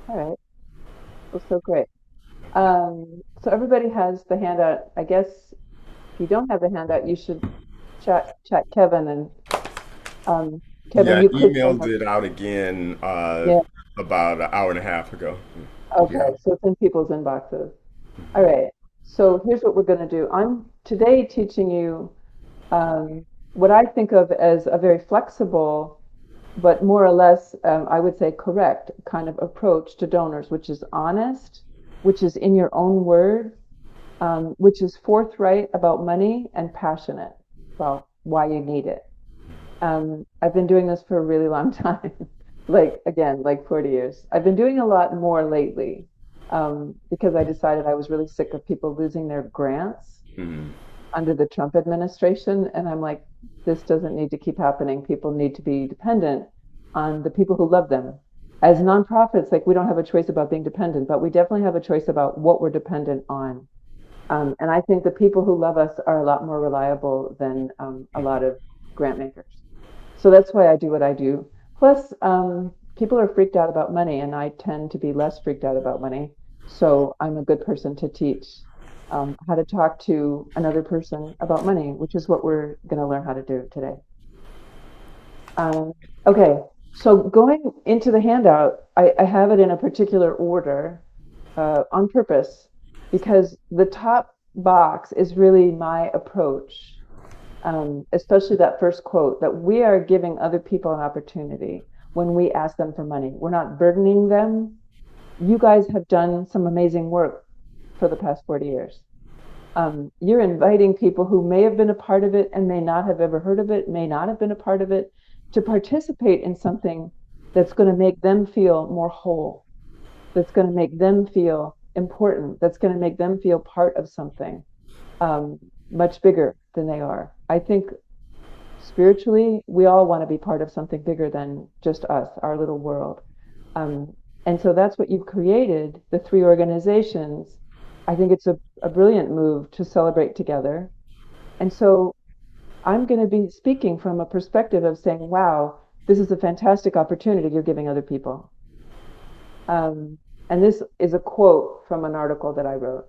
All right. Well, so great. So everybody has the handout. I guess if you don't have the handout, you should chat Kevin and um, Kevin, Yeah, you clicked on emailed the it out again yeah. about an hour and a half ago. Yeah. Okay, so it's in people's inboxes. All right. So here's what we're going to do. I'm today teaching you what I think of as a very flexible, but more or less, I would say correct kind of approach to donors, which is honest, which is in your own words, which is forthright about money and passionate about why you need it. I've been doing this for a really long time, like again, like 40 years. I've been doing a lot more lately because I decided I was really sick of people losing their grants Mhm. under the Trump administration. And I'm like, this doesn't need to keep happening. People need to be dependent on the people who love them. As nonprofits, like we don't have a choice about being dependent, but we definitely have a choice about what we're dependent on. And I think the people who love us are a lot more reliable than a lot of grant makers. So that's why I do what I do. Plus, people are freaked out about money, and I tend to be less freaked out about money. So I'm a good person to teach how to talk to another person about money, which is what we're going to learn how to do today. Um, okay, so going into the handout, I have it in a particular order on purpose because the top box is really my approach, especially that first quote that we are giving other people an opportunity when we ask them for money. We're not burdening them. You guys have done some amazing work for the past 40 years. You're inviting people who may have been a part of it and may not have ever heard of it, may not have been a part of it, to participate in something that's going to make them feel more whole, that's going to make them feel important, that's going to make them feel part of something um, much bigger than they are. I think spiritually, we all want to be part of something bigger than just us, our little world. Um, and so that's what you've created, the three organizations. I think it's a brilliant move to celebrate together. And so I'm going to be speaking from a perspective of saying, wow, this is a fantastic opportunity you're giving other people. Um, and this is a quote from an article that I wrote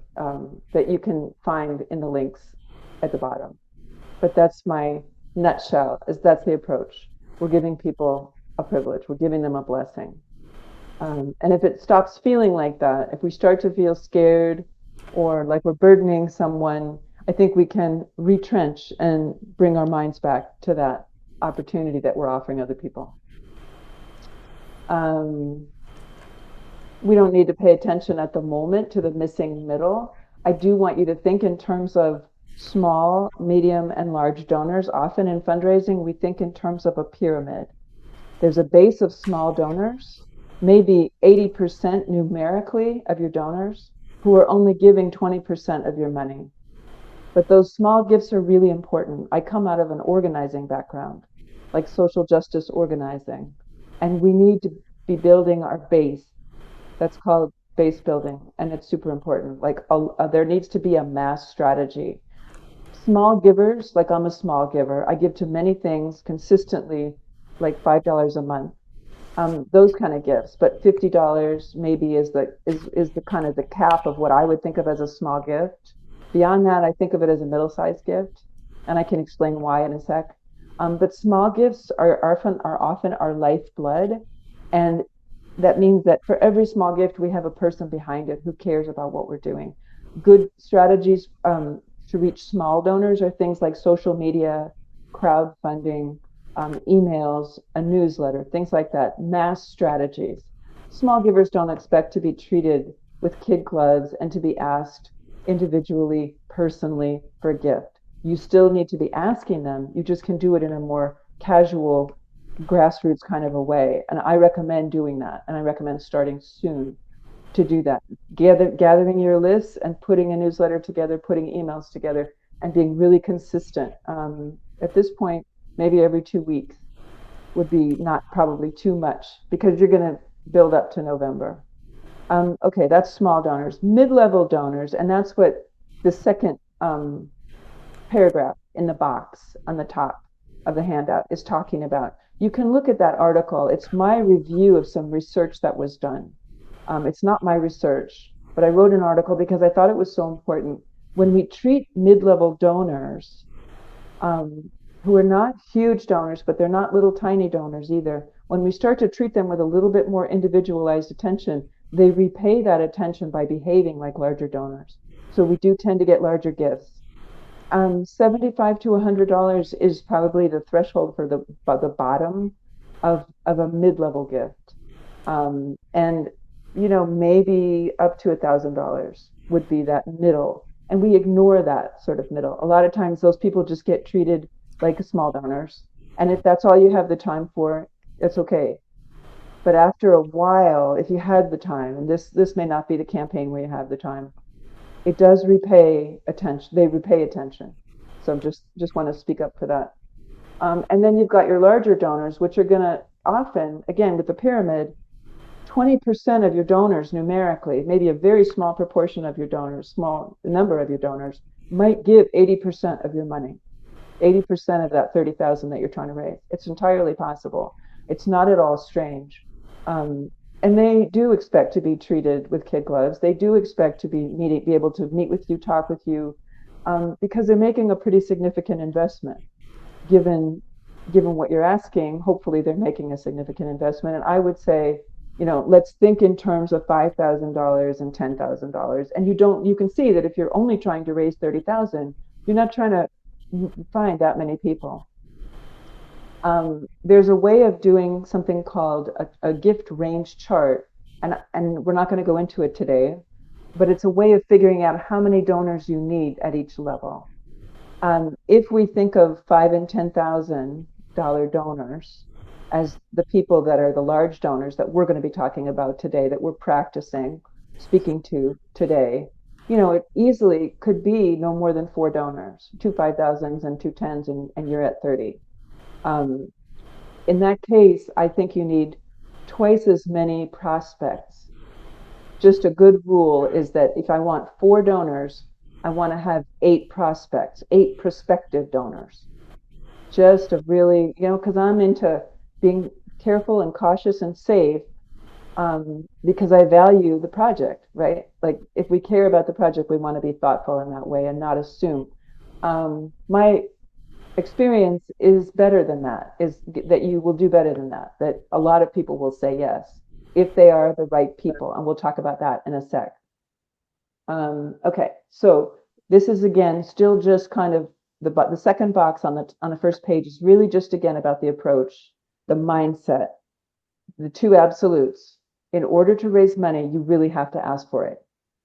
that you can find in the links at the bottom. But that's my nutshell, is that's the approach. We're giving people a privilege. We're giving them a blessing. And if it stops feeling like that, if we start to feel scared or like we're burdening someone, I think we can retrench and bring our minds back to that opportunity that we're offering other people. Um, we don't need to pay attention at the moment to the missing middle. I do want you to think in terms of small, medium, and large donors. Often in fundraising, we think in terms of a pyramid. There's a base of small donors, maybe 80% numerically of your donors, who are only giving 20% of your money. But those small gifts are really important. I come out of an organizing background, like social justice organizing, and we need to be building our base. That's called base building, and it's super important. Like there needs to be a mass strategy. Small givers, like I'm a small giver, I give to many things consistently, like $5 a month. Those kind of gifts, but $50 maybe is the kind of the cap of what I would think of as a small gift. Beyond that, I think of it as a middle-sized gift, and I can explain why in a sec. But small gifts are often our lifeblood, and that means that for every small gift, we have a person behind it who cares about what we're doing. Good strategies to reach small donors are things like social media, crowdfunding, emails, a newsletter, things like that, mass strategies. Small givers don't expect to be treated with kid gloves and to be asked individually, personally for a gift. You still need to be asking them. You just can do it in a more casual, grassroots kind of a way. And I recommend doing that. And I recommend starting soon to do that. Gathering your lists and putting a newsletter together, putting emails together, and being really consistent. At this point, maybe every 2 weeks would be not probably too much because you're going to build up to November. Okay, that's small donors, mid-level donors, and that's what the second paragraph in the box on the top of the handout is talking about. You can look at that article. It's my review of some research that was done. It's not my research, but I wrote an article because I thought it was so important. When we treat mid-level donors, um, who are not huge donors, but they're not little tiny donors either, when we start to treat them with a little bit more individualized attention, they repay that attention by behaving like larger donors. So we do tend to get larger gifts. 75 to $100 is probably the threshold for the bottom of a mid-level gift. And maybe up to $1,000 would be that middle. And we ignore that sort of middle. A lot of times those people just get treated like small donors. And if that's all you have the time for, it's okay. But after a while, if you had the time, and this may not be the campaign where you have the time, it does repay attention. They repay attention. So just want to speak up for that. And then you've got your larger donors, which are going to often, again, with the pyramid, 20% of your donors numerically, maybe a very small proportion of your donors, small number of your donors, might give 80% of your money, 80% of that 30,000 that you're trying to raise. It's entirely possible. It's not at all strange. And they do expect to be treated with kid gloves. They do expect to be able to meet with you, talk with you, because they're making a pretty significant investment. Given what you're asking, hopefully they're making a significant investment. And I would say, let's think in terms of $5,000 and $10,000. And you can see that if you're only trying to raise 30,000, you're not trying to find that many people. There's a way of doing something called a gift range chart, and we're not going to go into it today, but it's a way of figuring out how many donors you need at each level. If we think of $5,000 and $10,000 donors as the people that are the large donors that we're going to be talking about today, that we're practicing speaking to today, it easily could be no more than 4 donors, 2 5,000s and 2 10s, and you're at 30. In that case, I think you need twice as many prospects. Just a good rule is that if I want 4 donors, I want to have 8 prospects, 8 prospective donors. Just a really, because I'm into being careful and cautious and safe, because I value the project, right? Like if we care about the project, we want to be thoughtful in that way and not assume. My experience is better than that, is that you will do better than that a lot of people will say yes if they are the right people, and we'll talk about that in a sec. Okay, so this is again still just kind of the second box on the first page is really just again about the approach, the mindset, the 2 absolutes. In order to raise money, you really have to ask for it.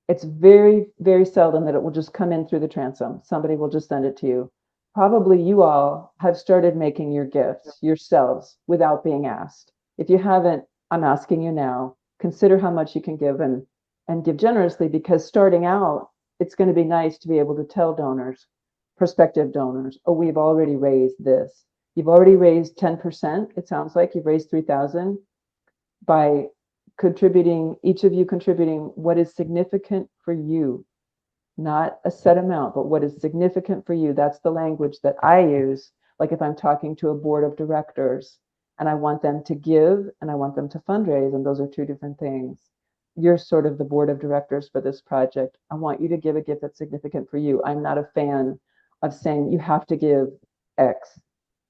It's very, very seldom that it will just come in through the transom. Somebody will just send it to you. Probably you all have started making your gifts yourselves without being asked. If you haven't, I'm asking you now, consider how much you can give and give generously, because starting out, it's going to be nice to be able to tell donors, prospective donors, oh, we've already raised this. You've already raised 10%. It sounds like you've raised 3,000 by contributing, each of you contributing what is significant for you. Not a set amount, but what is significant for you. That's the language that I use. Like if I'm talking to a board of directors and I want them to give and I want them to fundraise, and those are 2 different things. You're sort of the board of directors for this project. I want you to give a gift that's significant for you. I'm not a fan of saying you have to give X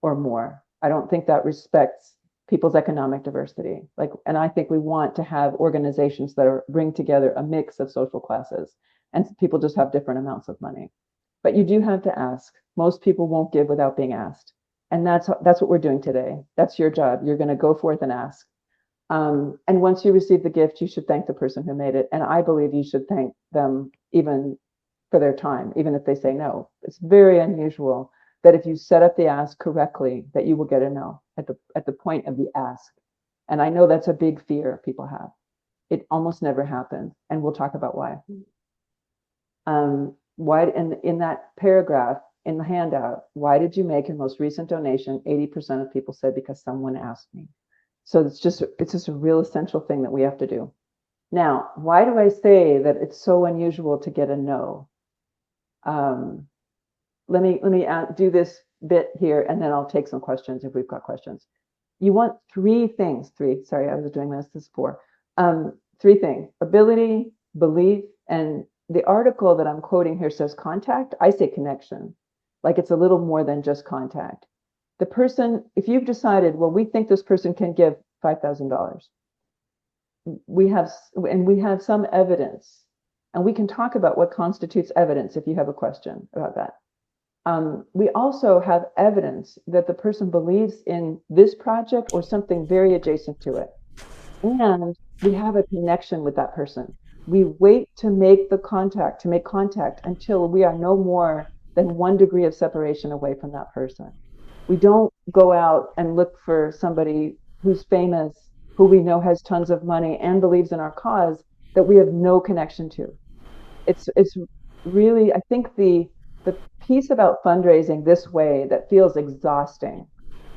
or more. I don't think that respects people's economic diversity. And I think we want to have organizations that bring together a mix of social classes, and people just have different amounts of money. But you do have to ask. Most people won't give without being asked. And that's what we're doing today. That's your job. You're going to go forth and ask. And once you receive the gift, you should thank the person who made it. And I believe you should thank them even for their time, even if they say no. It's very unusual that if you set up the ask correctly, that you will get a no at the point of the ask. And I know that's a big fear people have. It almost never happens. And we'll talk about why. Why in that paragraph in the handout, why did you make your most recent donation? 80% of people said because someone asked me. So it's just a real essential thing that we have to do. Now, why do I say that it's so unusual to get a no? Let me do this bit here, and then I'll take some questions if we've got questions. You want 3 things. 3. Sorry, I was doing this. This is 4. three things: ability, belief, and the article that I'm quoting here says contact. I say connection, like it's a little more than just contact. The person, if you've decided, well, we think this person can give $5,000, we have some evidence, and we can talk about what constitutes evidence if you have a question about that. We also have evidence that the person believes in this project or something very adjacent to it. And we have a connection with that person. We wait to make contact until we are no more than 1 degree of separation away from that person. We don't go out and look for somebody who's famous, who we know has tons of money and believes in our cause that we have no connection to. It's really, I think the piece about fundraising this way that feels exhausting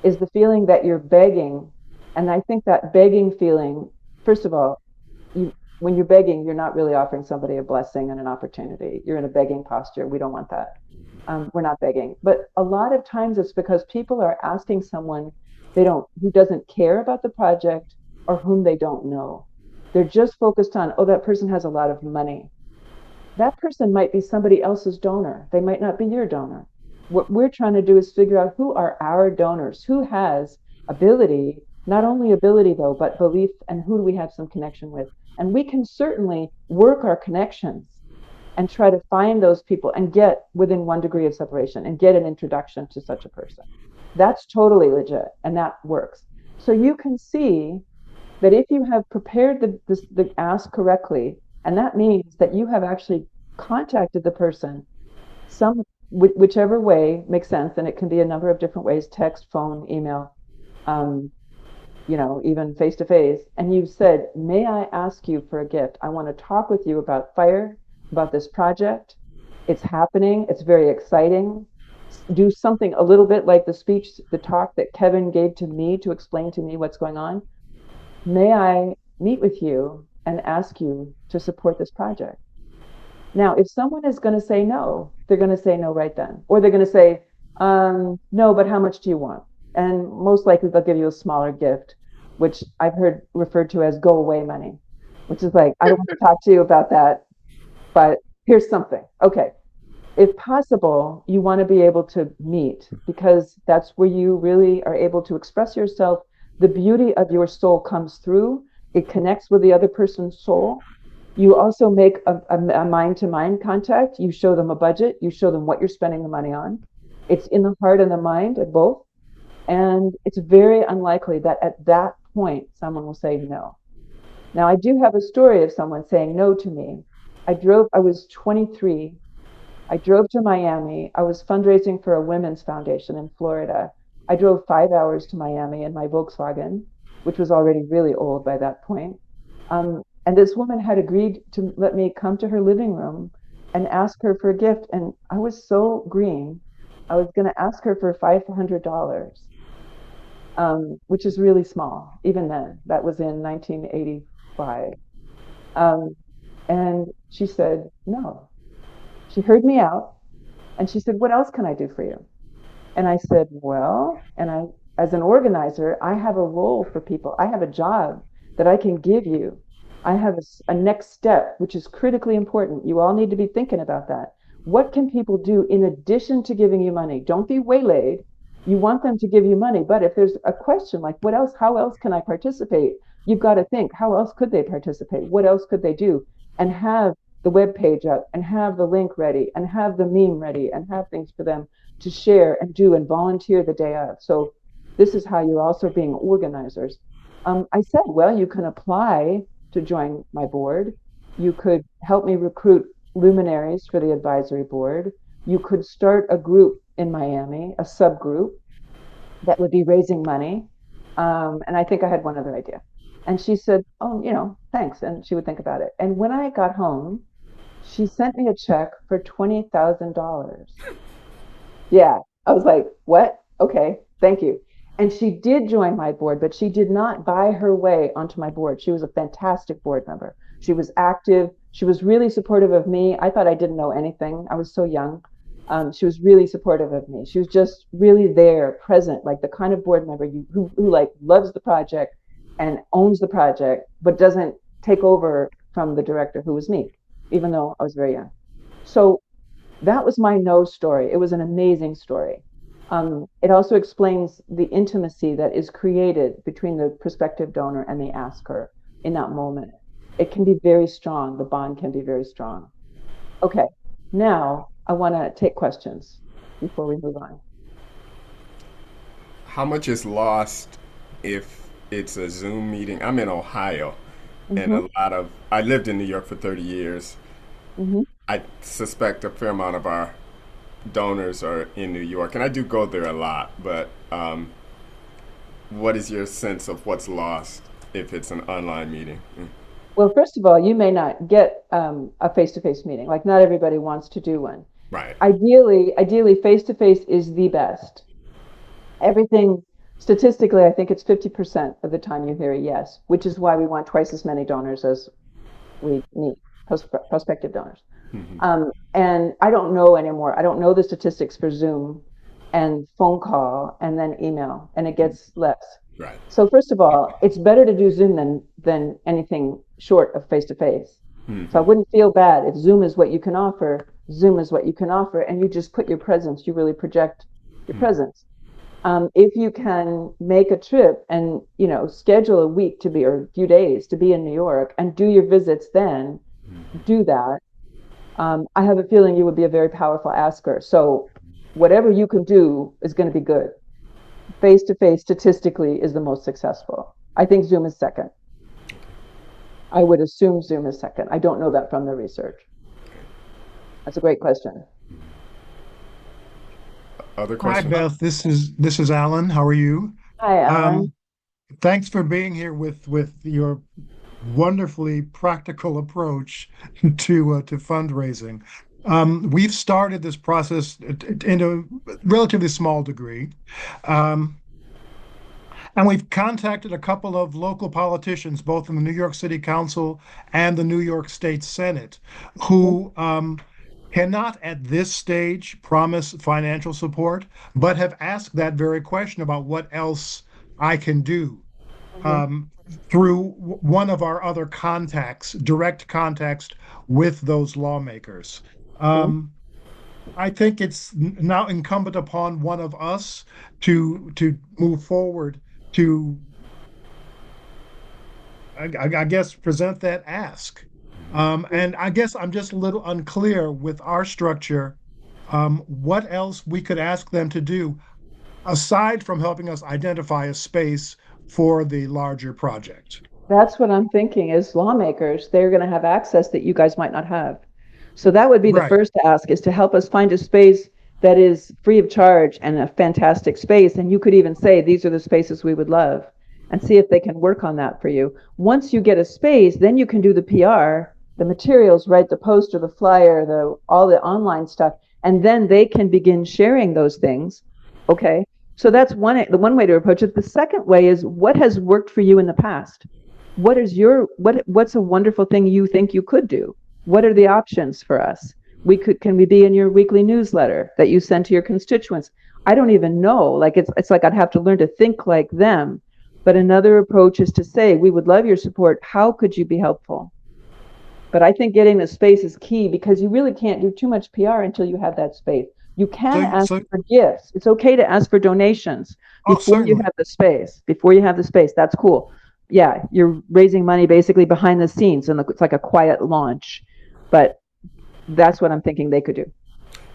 is the feeling that you're begging. And I think that begging feeling, first of all, when you're begging, you're not really offering somebody a blessing and an opportunity. You're in a begging posture. We don't want that. We're not begging. But a lot of times it's because people are asking someone who doesn't care about the project or whom they don't know. They're just focused on, oh, that person has a lot of money. That person might be somebody else's donor. They might not be your donor. What we're trying to do is figure out who are our donors, who has ability, not only ability though, but belief, and who do we have some connection with. And we can certainly work our connections and try to find those people and get within 1 degree of separation and get an introduction to such a person. That's totally legit, and that works. So you can see that if you have prepared the ask correctly, and that means that you have actually contacted the person whichever way makes sense, and it can be a number of different ways: text, phone, email, even face to face. And you've said, may I ask you for a gift? I want to talk with you about fire, about this project. It's happening. It's very exciting. Do something a little bit like the talk that Kevin gave to me to explain to me what's going on. May I meet with you and ask you to support this project? Now, if someone is going to say no, they're going to say no right then. Or they're going to say, no, but how much do you want? And most likely they'll give you a smaller gift, which I've heard referred to as go away money, which is like, I don't want to talk to you about that, but here's something. Okay. If possible, you want to be able to meet, because that's where you really are able to express yourself. The beauty of your soul comes through. It connects with the other person's soul. You also make a mind-to-mind contact. You show them a budget. You show them what you're spending the money on. It's in the heart and the mind of both. And it's very unlikely that at that point, someone will say no. Now, I do have a story of someone saying no to me. I was 23. I drove to Miami. I was fundraising for a women's foundation in Florida. I drove 5 hours to Miami in my Volkswagen, which was already really old by that point. And this woman had agreed to let me come to her living room and ask her for a gift. And I was so green. I was going to ask her for $500, which is really small. Even then, that was in 1985. And she said, no. She heard me out, and she said, what else can I do for you? And I said, well, as an organizer, I have a role for people. I have a job that I can give you. I have a next step, which is critically important. You all need to be thinking about that. What can people do in addition to giving you money? Don't be waylaid. You want them to give you money. But if there's a question like, what else, how else can I participate? You've got to think, how else could they participate? What else could they do? And have the web page up, and have the link ready, and have the meme ready, and have things for them to share and do and volunteer the day of. So this is how you're also being organizers. I said, well, you can apply to join my board. You could help me recruit luminaries for the advisory board. You could start a group in Miami, a subgroup that would be raising money. And I think I had one other idea. And she said, oh, thanks. And she would think about it. And when I got home, she sent me a check for $20,000. Yeah. I was like, what? Okay, thank you. And she did join my board, but she did not buy her way onto my board. She was a fantastic board member. She was active. She was really supportive of me. I thought I didn't know anything. I was so young. She was really supportive of me. She was just really there, present, like the kind of board member who like loves the project and owns the project, but doesn't take over from the director, who was me, even though I was very young. So that was my no story. It was an amazing story. It also explains the intimacy that is created between the prospective donor and the asker in that moment. It can be very strong. The bond can be very strong. Okay, now I want to take questions before we move on. How much is lost if it's a Zoom meeting? I'm in Ohio, and Hmm. I lived in New York for 30 years. Hmm. I suspect a fair amount of our donors are in New York, and I do go there a lot. But what is your sense of what's lost if it's an online meeting? Well, first of all, you may not get a face-to-face meeting. Like not everybody wants to do one. Right. Ideally, face-to-face is the best. Everything statistically, I think it's 50% of the time you hear a yes, which is why we want twice as many donors as we need, prospective donors. Hmm. And I don't know anymore. I don't know the statistics for Zoom and phone call and then email, and it gets less. Right. So first of all, it's better to do Zoom than anything short of face to face. So I Hmm. wouldn't feel bad if Zoom is what you can offer. Zoom is what you can offer, and you just put your presence. You really project your presence. If you can make a trip and schedule a week to be or a few days to be in New York and do your visits, then do that. I have a feeling you would be a very powerful asker. So whatever you can do is going to be good. Face to face statistically is the most successful. I think Zoom is second. I would assume Zoom is second. I don't know that from the research. That's a great question. Other Hi, questions? Beth. This is Alan. How are you? Hi, Alan. Um, Thanks for being here with your wonderfully practical approach to fundraising. We've started this process in a relatively small degree. Um, and we've contacted a couple of local politicians, both in the New York City Council and the New York State Senate, who cannot at this stage promise financial support, but have asked that very question about what else I can do Mhm. um, through one of our other contacts, direct contacts with those lawmakers. Mhm. Um, I think it's now incumbent upon one of us to move forward to, I guess, present that ask. And I guess I'm just a little unclear with our structure, what else we could ask them to do aside from helping us identify a space for the larger project. That's what I'm thinking as lawmakers, they're going to have access that you guys might not have. So that would be the Right. first ask is to help us find a space that is free of charge and a fantastic space. And you could even say, these are the spaces we would love and see if they can work on that for you. Once you get a space, then you can do the PR, the materials, right? The poster, the flyer, all the online stuff. And then they can begin sharing those things. Okay. So that's the one way to approach it. The second way is what has worked for you in the past? What's a wonderful thing you think you could do? What are the options for us? Can we be in your weekly newsletter that you send to your constituents? I don't even know. Like it's like I'd have to learn to think like them. But another approach is to say, we would love your support. How could you be helpful? But I think getting the space is key because you really can't do too much PR until you have that space. You So, can ask so, for gifts. It's okay to ask for donations oh, before you certainly. have the space. Before you have the space, that's cool. Yeah, you're raising money basically behind the scenes, and it's like a quiet launch. But that's what I'm thinking they could do.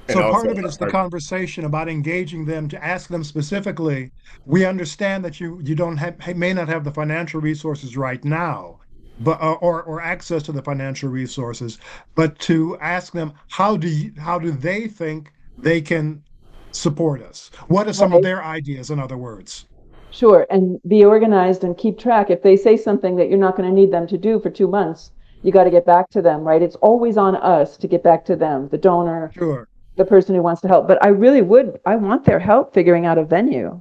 And So also, part of it is the conversation about engaging them to ask them specifically. We understand that you don't have may not have the financial resources right now, but or access to the financial resources, but to ask them how do they think they can support us? What are some of Right. their ideas, in other words? Sure. And be organized and keep track. If they say something that you're not going to need them to do for 2 months, you got to get back to them, right? It's always on us to get back to them, the donor, Sure. the person who wants to help. But I want their help figuring out a venue.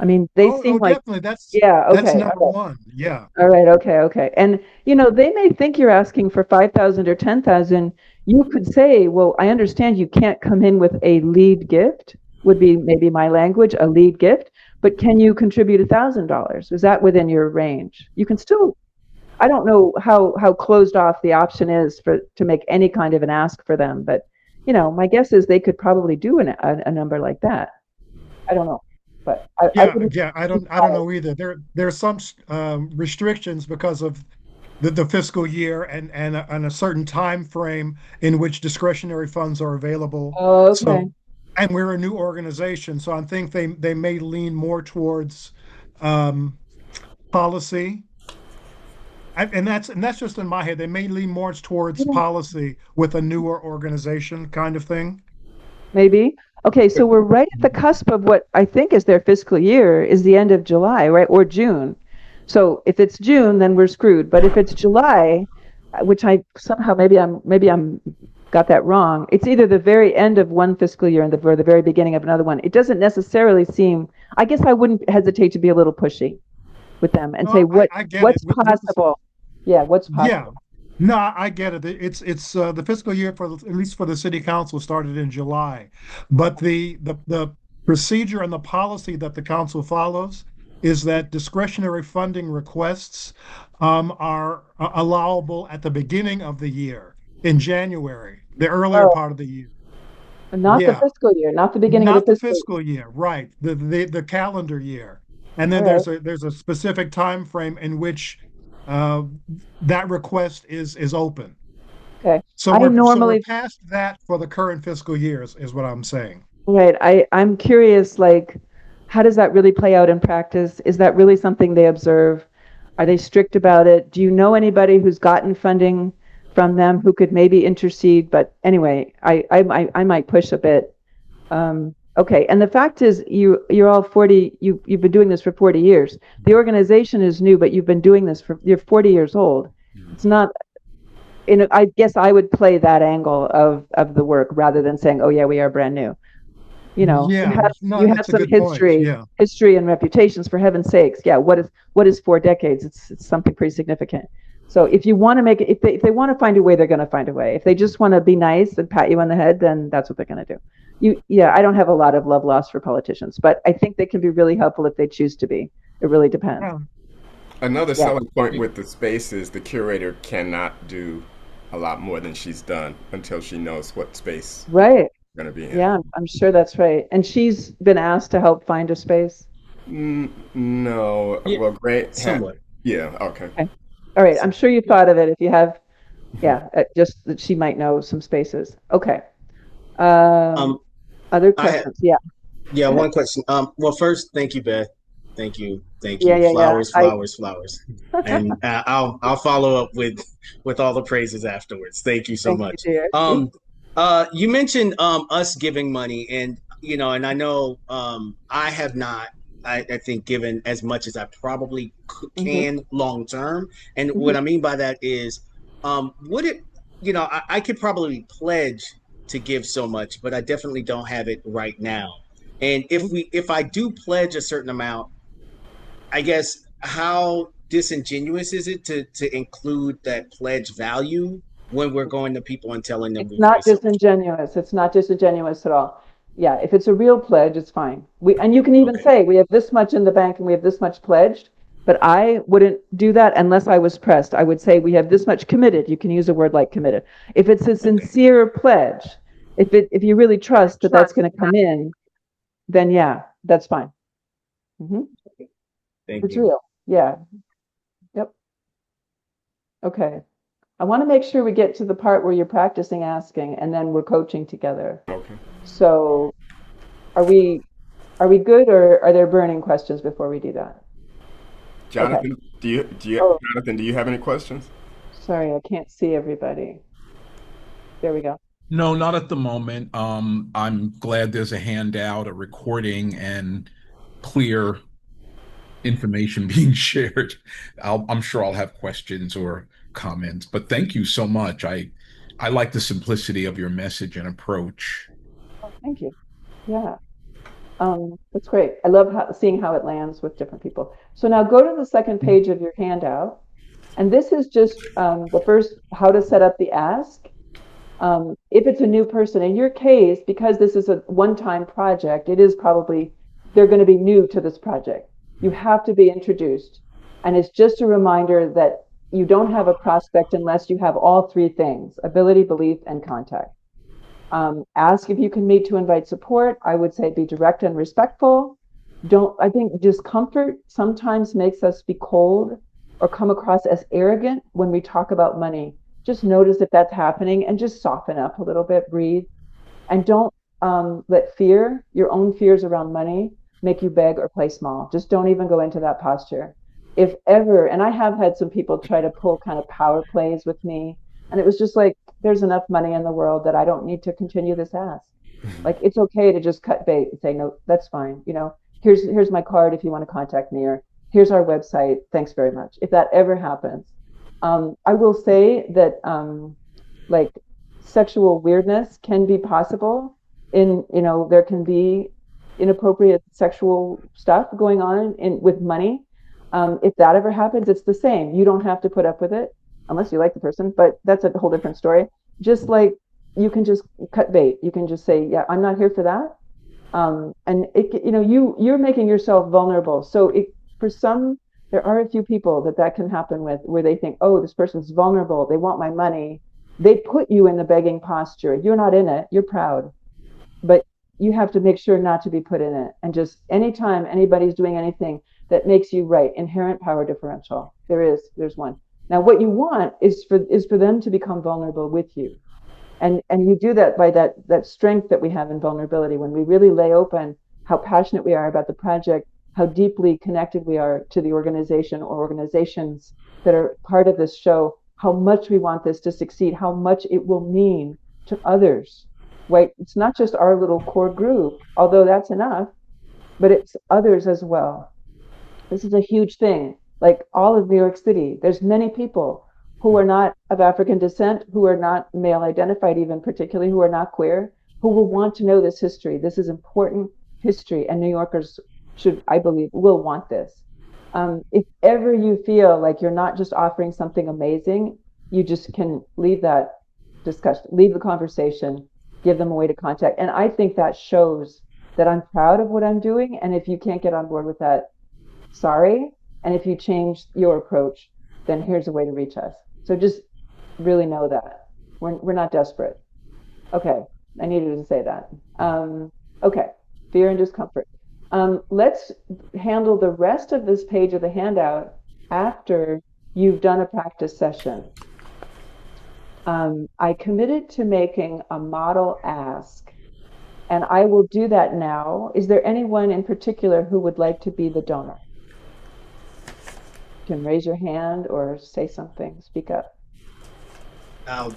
I mean, they Oh, seem oh, like, definitely. yeah, That's okay, number one. Yeah. all right, okay, okay. And they may think you're asking for 5,000 or 10,000. You could say, well, I understand you can't come in with a lead gift, would be maybe my language, a lead gift, but can you contribute $1,000? Is that within your range? You can still I don't know how closed off the option is for to make any kind of an ask for them, but my guess is they could probably do a number like that. I don't know, but I Yeah, wouldn't yeah, be I don't surprised. know either. There's some restrictions because of the fiscal year and a certain time frame in which discretionary funds are available. Oh, So, okay. and we're a new organization, so I think they may lean more towards um, policy. And that's just in my head. They may lean more towards Yeah, policy with a newer organization kind of thing. maybe. Okay, so we're right at the cusp of what I think is their fiscal year is the end of July, right? Or June. So if it's June, then we're screwed. But if it's July, which I somehow maybe I'm got that wrong. It's either the very end of one fiscal year and or the very beginning of another one. It doesn't necessarily seem. I guess I wouldn't hesitate to be a little pushy with them and say No, I get it. what's possible. Yeah, what's Yeah. possible. No, I get it. It's the fiscal year for at least for the city council started in July, but the procedure and the policy that the council follows is that discretionary funding requests are allowable at the beginning of the year in January, the earlier Oh, part of the year. not the Yeah, fiscal year, not the beginning of the not the fiscal year. fiscal year, right? The calendar year, and then All right. there's a specific time frame in which uh, that request is open. Okay. So I we're normally past that for the current fiscal years, is what I'm saying. Right. I'm curious, like, how does that really play out in practice? Is that really something they observe? Are they strict about it? Do you know anybody who's gotten funding from them who could maybe intercede? But anyway, I might push a bit. Okay. And the fact is, you're all 40. You've been doing this for 40 years. The organization is new, but you've been doing this you're 40 years old. It's not. I guess I would play that angle of the work rather than saying, "Oh yeah, we are brand new." You Yeah, have no, you have that's a some good point. Yeah. history and reputations, for heaven's sakes. Yeah, what is 4 decades? It's something pretty significant. So if you want to make it, if they want to find a way, they're going to find a way. If they just want to be nice and pat you on the head, then that's what they're going to do. Yeah, I don't have a lot of love lost for politicians, but I think they can be really helpful if they choose to be. It really depends. Yeah. Another Yeah, selling point with the space is the curator cannot do a lot more than she's done until she knows what space right. we're going to be in. Yeah, I'm sure that's right. And she's been asked to help find a space. No, Yeah, well, great. somewhat. Yeah, okay. Okay. All right. I'm So, sure you thought of it. If you have, yeah, just that she might know some spaces. Okay. Um, um, other I had questions? Yeah. yeah, Go ahead. one question. Well, first, thank you, Beth. Thank Yeah, you. yeah, yeah. Flowers, flowers, flowers. And I'll follow up with all the praises afterwards. Thank you so Thank you, much. dear. Um, you mentioned us giving money, and and I know I have not. I think given as much as I probably Hmm. can long term, and what I Hmm. mean by that is, would it, I could probably pledge to give so much, but I definitely don't have it right now. And if I do pledge a certain amount, I guess how disingenuous is it to include that pledge value when we're going to people and telling them It's we've not raised so much? disingenuous. It's not disingenuous at all. Yeah, if it's a real pledge, it's fine. And you can even Okay. say we have this much in the bank and we have this much pledged. But I wouldn't do that unless I was pressed. I would say we have this much committed. You can use a word like committed. If it's a Okay. sincere pledge, if you really trust that that's going to come in, then yeah, that's fine. Hmm. Thank It's you. real. Yeah. Yep. Okay. I want to make sure we get to the part where you're practicing asking and then we're coaching together. Okay. So are we are we good or are there burning questions before we do that? Okay. Jonathan, Oh, Jonathan, do you have any questions? sorry, I can't see everybody. There we go. No, not at the moment. I'm glad there's a handout, a recording, and clear information being shared. I'm sure I'll have questions or comments, but thank you so much. I like the simplicity of your message and approach. Oh, thank you. Yeah. That's great. I love seeing how it lands with different people. So now go to the second page of your handout. And this is just the first, how to set up the ask. If it's a new person, in your case, because this is a one-time project, it is probably, they're going to be new to this project. You have to be introduced. And it's just a reminder that you don't have a prospect unless you have all three things: ability, belief, and contact. Ask if you can meet to invite support. I would say be direct and respectful. I think discomfort sometimes makes us be cold or come across as arrogant when we talk about money. Just notice if that's happening and just soften up a little bit, breathe, and don't let your own fears around money, make you beg or play small. Just don't even go into that posture. If ever, and I have had some people try to pull kind of power plays with me, and it was just like, there's enough money in the world that I don't need to continue this ask. Like, it's okay to just cut bait and say, no, that's fine. Here's my card if you want to contact me, or here's our website. Thanks very much. If that ever happens, I will say that like sexual weirdness can be possible. There can be inappropriate sexual stuff going on with money. If that ever happens, it's the same. You don't have to put up with it unless you like the person, but that's a whole different story. Just like you can just cut bait. You can just say, yeah, I'm not here for that. And you're making yourself vulnerable. So for some, there are a few people that can happen with, where they think, oh, this person's vulnerable. They want my money. They put you in the begging posture. You're not in it. You're proud, but you have to make sure not to be put in it. And just anytime anybody's doing anything that makes you right, inherent power differential. There's one. Now, what you want is for them to become vulnerable with you. And you do that by that strength that we have in vulnerability, when we really lay open how passionate we are about the project, how deeply connected we are to the organization or organizations that are part of this show, how much we want this to succeed, how much it will mean to others. Right? It's not just our little core group, although that's enough, but it's others as well. This is a huge thing. Like all of New York City, there's many people who are not of African descent, who are not male identified, even particularly, who are not queer, who will want to know this history. This is important history, and New Yorkers I believe, will want this. If ever you feel like you're not just offering something amazing, you just can leave that discussion, leave the conversation, give them a way to contact. And I think that shows that I'm proud of what I'm doing. And if you can't get on board with that, sorry. And if you change your approach, then here's a way to reach us. So just really know that we're not desperate. Okay, I needed to say that. Okay, fear and discomfort. Let's handle the rest of this page of the handout after you've done a practice session. I committed to making a model ask, and I will do that now. Is there anyone in particular who would like to be the donor? You can raise your hand or say something, speak up. I'll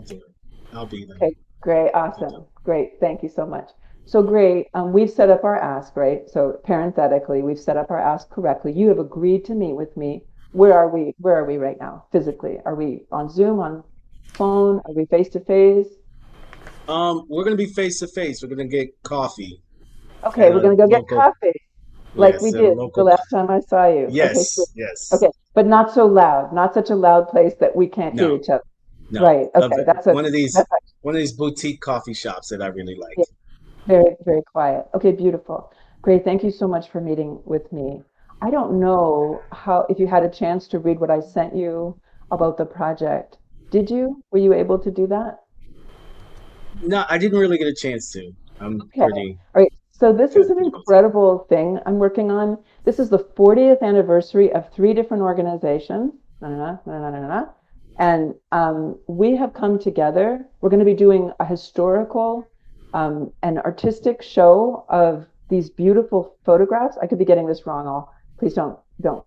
do it. I'll be there. Okay, great, awesome, great, thank you so much. So great, we've set up our ask, right? So parenthetically, we've set up our ask correctly. You have agreed to meet with me. Where are we right now, physically? Are we on Zoom, on phone? Are we face to face? We're gonna be face to face. We're gonna get coffee. Okay, we're gonna go get coffee, like we did the last time I saw you. Yes, okay, so, yes. Okay, but not so loud, not such a loud place that we can't hear each other. No. Right, okay, that's one of these boutique coffee shops that I really like. Yeah. Very, very quiet. Okay, beautiful. Great. Thank you so much for meeting with me. I don't know if you had a chance to read what I sent you about the project. Did you? Were you able to do that? No, I didn't really get a chance to. I'm pretty. All right. So this is an incredible thing I'm working on. This is the 40th anniversary of 3 different organizations. And we have come together. We're going to be doing a historical an artistic show of these beautiful photographs. I could be getting this wrong. Please don't.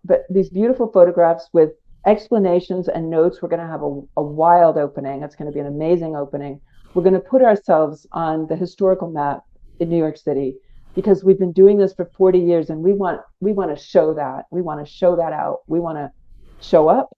But these beautiful photographs with explanations and notes. We're going to have a wild opening. It's going to be an amazing opening. We're going to put ourselves on the historical map in New York City, because we've been doing this for 40 years, and we want to show that. We want to show that out. We want to show up.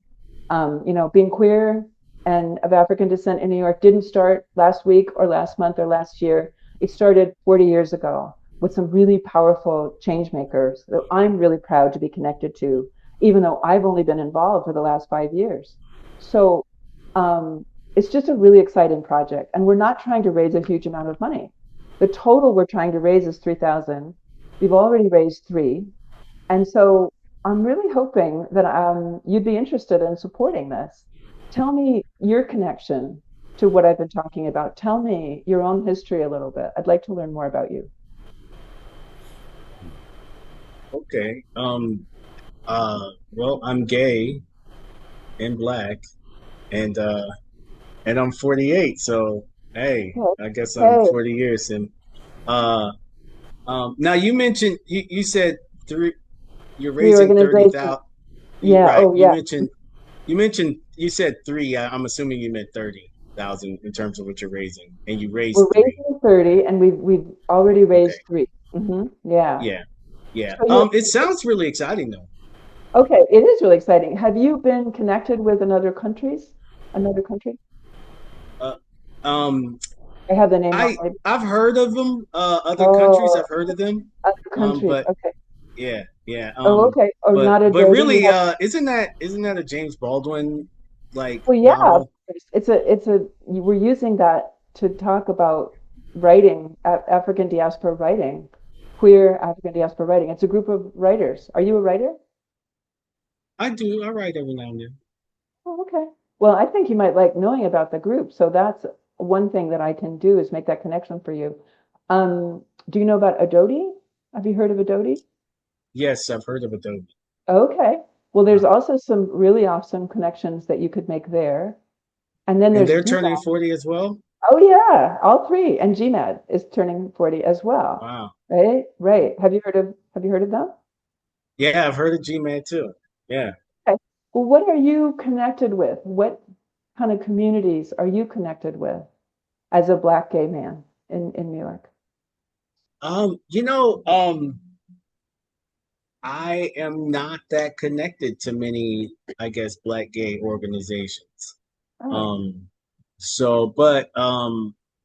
Being queer and of African descent in New York didn't start last week or last month or last year. It started 40 years ago with some really powerful change makers that I'm really proud to be connected to, even though I've only been involved for the last 5 years. So it's just a really exciting project. And we're not trying to raise a huge amount of money. The total we're trying to raise is $3,000. We've already raised $3,000. And so I'm really hoping that you'd be interested in supporting this. Tell me your connection to what I've been talking about. Tell me your own history a little bit. I'd like to learn more about you. Okay. Well, I'm gay and black, and I'm 48. So hey, Okay. I guess I'm Hey, 40 years. And uh, now you mentioned you said three. You're three raising thirty organizations. thousand. Yeah. Right. Oh, yeah. You said three. I'm assuming you meant 30,000 in terms of what you're raising, and you We're raised three. raising 30 and we've already Okay. raised three. Yeah. Yeah. Yeah. So you It sounds really exciting though. okay, it is really exciting. Have you been connected with another countries? Another country? Uh, um, I have the name wrong. I've heard of them. Other countries, Oh, I've heard of them. other countries. But Okay. yeah, yeah. Oh, okay. Or not a But Jody. You really, have, isn't that a James Baldwin like well, yeah, of model? course. We're using that to talk about writing, African diaspora writing, queer African diaspora writing. It's a group of writers. Are you a writer? I do. I write every now and then. Oh, okay. Well, I think you might like knowing about the group. So that's one thing that I can do is make that connection for you. Do you know about Adodi? Have you heard of Adodi? Yes, I've heard of Adobe. Okay. Well, there's Wow. also some really awesome connections that you could make there. And then And there's they're turning GMAD. 40 as well. Oh yeah, all three. And GMAD is turning 40 as well. Wow. Right? Right. Have you heard of them? Yeah, I've heard of GMAT too. Yeah. Okay. Well, what are you connected with? What kind of communities are you connected with as a Black gay man in New York? You know, I am not that connected to many, I guess, Black gay organizations. Oh, Um,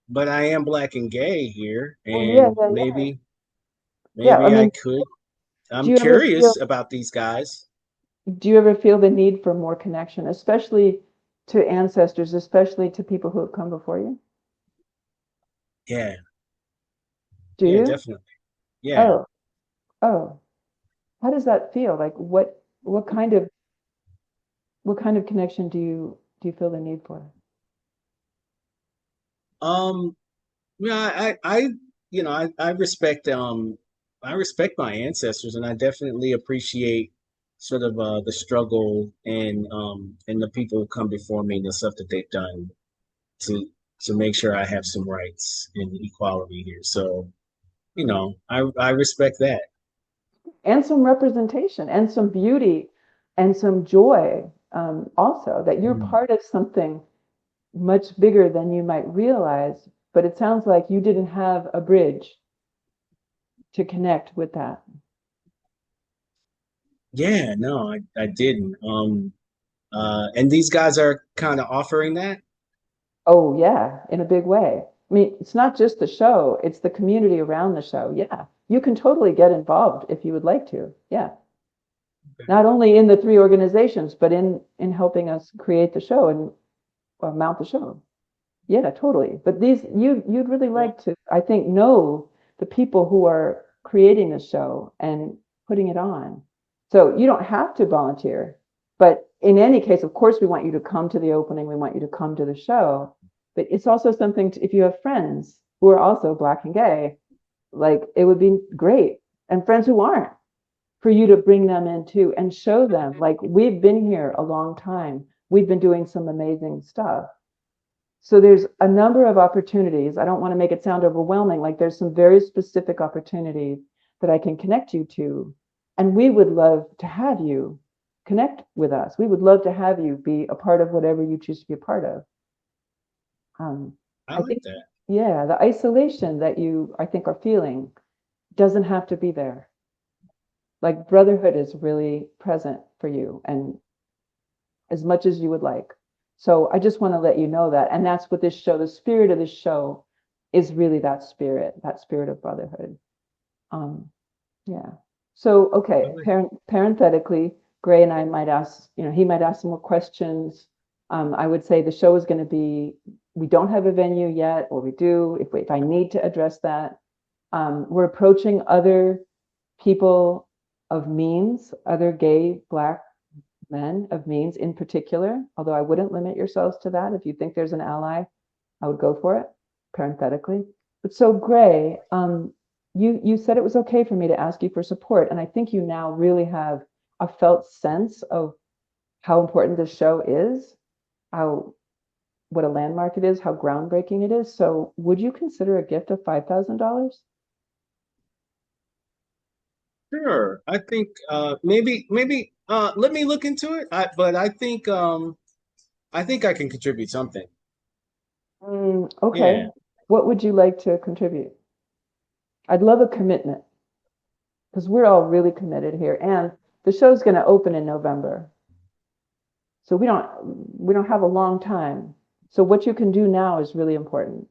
but I am Black and gay here, well, yeah, and yeah, yeah. Yeah, I maybe I mean, could. do I'm you ever feel curious about these guys. do you ever feel the need for more connection, especially to ancestors, especially to people who have come before you? Yeah, Do yeah, you? definitely. Yeah. Oh, oh. How does that feel? Like what kind of connection do you feel the need for? Um, yeah, I respect my ancestors, and I definitely appreciate sort of the struggle and the people who come before me and the stuff that they've done to to make sure I have some rights and equality here. So, I respect that. And some representation and some beauty and some joy, also that you're Mm. part of something much bigger than you might realize. But it sounds like you didn't have a bridge to connect with that. Yeah, no, I didn't. And these guys are kind of offering that. Oh, yeah, in a big way. I mean, it's not just the show, it's the community around the show. Yeah, you can totally get involved if you would like to. Yeah. Not only in the three organizations, but in helping us create the show and mount the show. Yeah, totally. But you'd really Well, like to, I think, know the people who are creating the show and putting it on. So you don't have to volunteer, but in any case, of course, we want you to come to the opening. We want you to come to the show. But it's also something if you have friends who are also Black and gay, like it would be great, and friends who aren't, for you to bring them in too and show them, like we've been here a long time. We've been doing some amazing stuff. So there's a number of opportunities. I don't want to make it sound overwhelming. Like there's some very specific opportunities that I can connect you to. And we would love to have you connect with us. We would love to have you be a part of whatever you choose to be a part of. Um, I I like think, that. yeah, the isolation that you, I think, are feeling doesn't have to be there. Like brotherhood is really present for you and as much as you would like. So I just want to let you know that. And that's what this show, the spirit of this show is really that spirit of brotherhood. Um, yeah. So, I okay, like parenthetically, Gray and I might ask, he might ask some more questions. I would say the show is going to be, we don't have a venue yet, or we do, if I need to address that. We're approaching other people of means, other gay, Black men of means in particular, although I wouldn't limit yourselves to that. If you think there's an ally, I would go for it, parenthetically. But so Gray, you said it was okay for me to ask you for support, and I think you now really have a felt sense of how important this show is, how what a landmark it is, how groundbreaking it is. So would you consider a gift of $5,000? Sure. I think maybe let me look into it. But I think I can contribute something. Okay. Yeah. What would you like to contribute? I'd love a commitment because we're all really committed here, and the show's going to open in November. So we don't have a long time. So what you can do now is really important.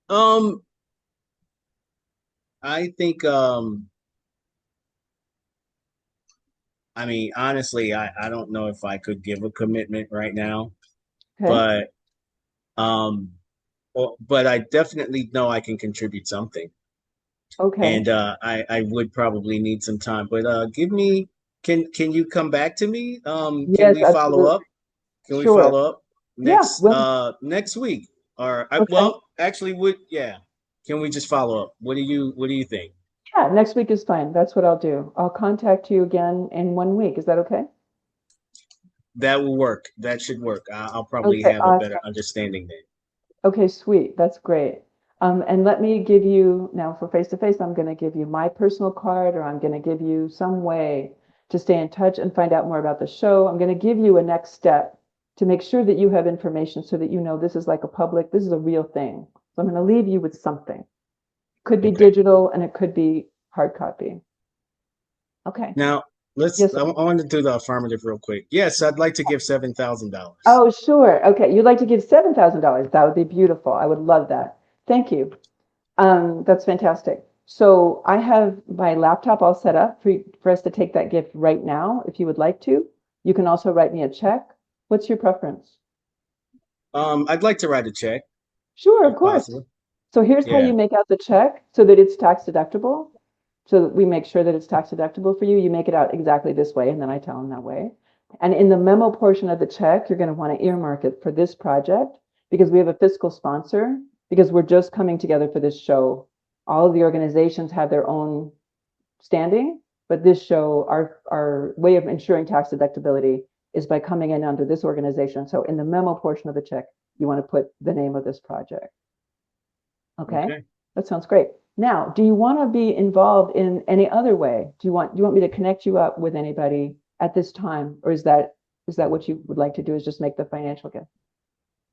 Um, I think I mean honestly, I don't know if I could give a commitment right now, Okay. but um but I definitely know I can contribute something. Okay. And I would probably need some time. But give me can you come back to me? Can Yes, we follow absolutely. up? Can we Sure. follow up Yeah. Well, next week? Or okay. well, actually, would yeah. Can we just follow up? What do you think? Yeah, next week is fine. That's what I'll do. I'll contact you again in 1 week. Is that okay? That will work. That should work. I'll probably Okay, have a better awesome. understanding then. Okay, sweet. That's great. And let me give you now for face to face, I'm going to give you my personal card, or I'm going to give you some way to stay in touch and find out more about the show. I'm going to give you a next step to make sure that you have information so that you know this is like a public, this is a real thing. So I'm going to leave you with something. Could be Okay. digital and it could be hard copy. Okay. Now let's. Yes. I want to do the affirmative real quick. Yes, I'd like to give $7,000. Oh, sure. Okay. You'd like to give $7,000. That would be beautiful. I would love that. Thank you. That's fantastic. So I have my laptop all set up for us to take that gift right now, if you would like to. You can also write me a check. What's your preference? I'd like to write a check Sure, of if course. possible. So here's how Yeah. you make out the check so that it's tax deductible. So that we make sure that it's tax deductible for you. You make it out exactly this way, and then I tell them that way. And in the memo portion of the check, you're going to want to earmark it for this project because we have a fiscal sponsor, because we're just coming together for this show. All of the organizations have their own standing, but this show, our way of ensuring tax deductibility is by coming in under this organization. So in the memo portion of the check, you want to put the name of this project. Okay, Okay. that sounds great. Now, do you want to be involved in any other way? Do you want me to connect you up with anybody at this time, or is that what you would like to do? Is just make the financial gift?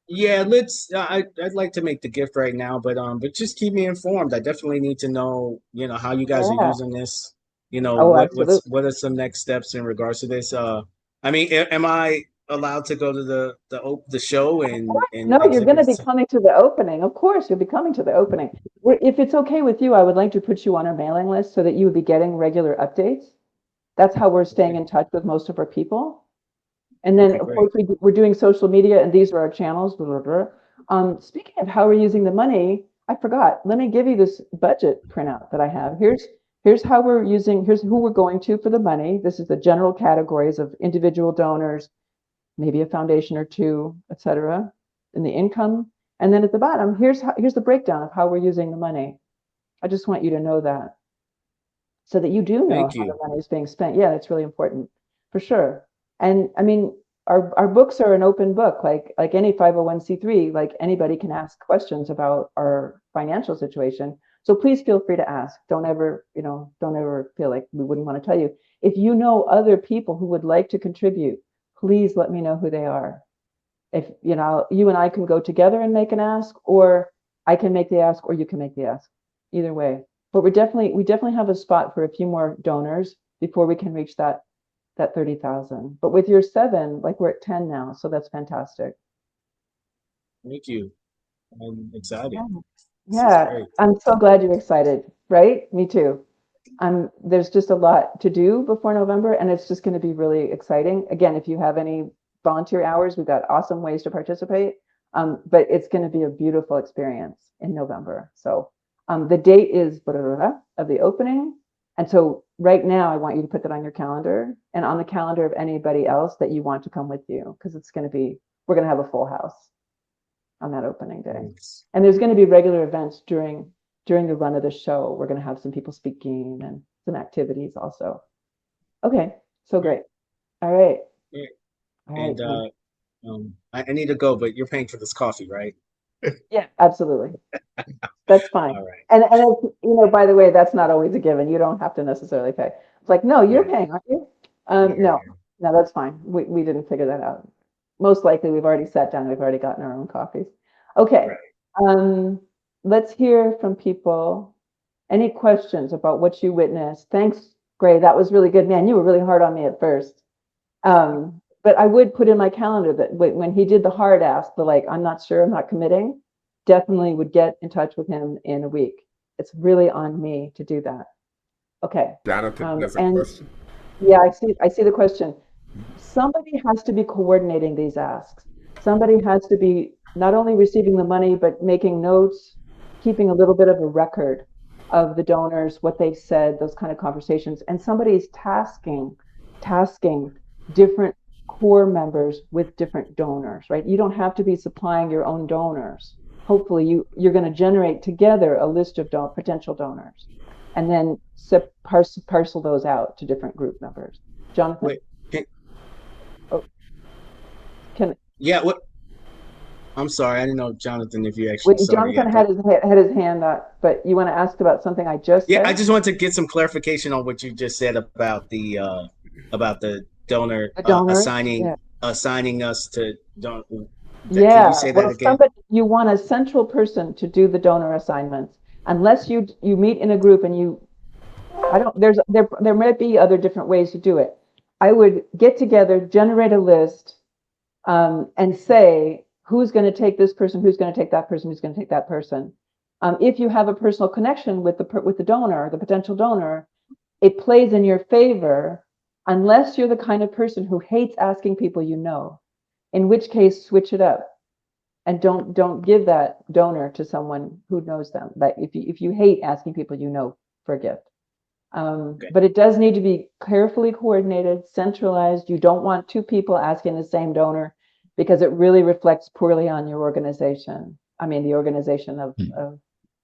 Yeah, let's. I'd like to make the gift right now, but just keep me informed. I definitely need to know, how you guys are Yeah. using this. Oh, absolutely. What are some next steps in regards to this? I mean, am I allowed to go to the show and No, you're going exhibit to be it? coming to the opening. Of course, you'll be coming to the opening. If it's okay with you, I would like to put you on our mailing list so that you would be getting regular updates. That's how we're staying Okay. in touch with most of our people. And then, Okay, of great. course, we're doing social media, and these are our channels. Blah, blah, blah. Speaking of how we're using the money, I forgot. Let me give you this budget printout that I have. Here's how we're using. Here's who we're going to for the money. This is the general categories of individual donors, maybe a foundation or two, etc., and the income. And then at the bottom, here's the breakdown of how we're using the money. I just want you to know that so that you do know Thank how the you. money is being spent. Yeah, that's really important for sure. And I mean, our books are an open book, like any 501c3, like anybody can ask questions about our financial situation. So please feel free to ask. Don't ever feel like we wouldn't want to tell you. If you know other people who would like to contribute, please let me know who they are. If you and I can go together and make an ask, or I can make the ask, or you can make the ask. Either way. But we definitely have a spot for a few more donors before we can reach that 30,000. But with your 7, like we're at 10 now, so that's fantastic. Thank you. I'm excited. Yeah. This is Yeah, great. I'm so glad you're excited, right? Me too. There's just a lot to do before November, and it's just going to be really exciting. Again, if you have any volunteer hours, we've got awesome ways to participate. But it's going to be a beautiful experience in November. So the date is blah, blah, blah, of the opening. And so right now, I want you to put that on your calendar and on the calendar of anybody else that you want to come with you, because we're going to have a full house on that opening day. Thanks. And there's going to be regular events during the run of the show. We're going to have some people speaking and some activities also. Okay, so great. All right. Yeah. All right. And I need to go, but you're paying for this coffee, right? Yeah, absolutely. That's fine. All right. And it's, by the way, that's not always a given. You don't have to necessarily pay. It's like, no, you're Yeah. paying, aren't you? Yeah. No, no, that's fine. We didn't figure that out. Most likely, we've already sat down. We've already gotten our own coffees. Okay. Right. Let's hear from people. Any questions about what you witnessed? Thanks, Gray. That was really good. Man, you were really hard on me at first. But I would put in my calendar that when he did the hard ask, the like, I'm not sure, I'm not committing, definitely would get in touch with him in a week. It's really on me to do that. Okay. Jonathan, that's a And question. yeah, I see the question. Somebody has to be coordinating these asks. Somebody has to be not only receiving the money, but making notes, keeping a little bit of a record of the donors, what they said, those kind of conversations. And somebody's tasking different core members with different donors, right? You don't have to be supplying your own donors. Hopefully you're going to generate together a list of potential donors and then parcel those out to different group members. Jonathan? Wait. Oh, can Yeah. What? I'm sorry. I didn't know, Jonathan, if you actually saw it Jonathan yet. had But his hand up, but you want to ask about something I just yeah, said? I just wanted to get some clarification on what you just said about the donor The donors? assigning Yeah. assigning us to don. Can you Yeah. say that Well, again? you want a central person to do the donor assignments. Unless you meet in a group and I don't, there might be other different ways to do it. I would get together, generate a list, and say who's going to take this person, who's going to take that person, who's going to take that person. If you have a personal connection with the donor, the potential donor, it plays in your favor unless you're the kind of person who hates asking people you know, in which case switch it up and don't give that donor to someone who knows them. Like if you hate asking people you know for a gift. Okay. But it does need to be carefully coordinated, centralized. You don't want two people asking the same donor because it really reflects poorly on your organization. I mean, the organization of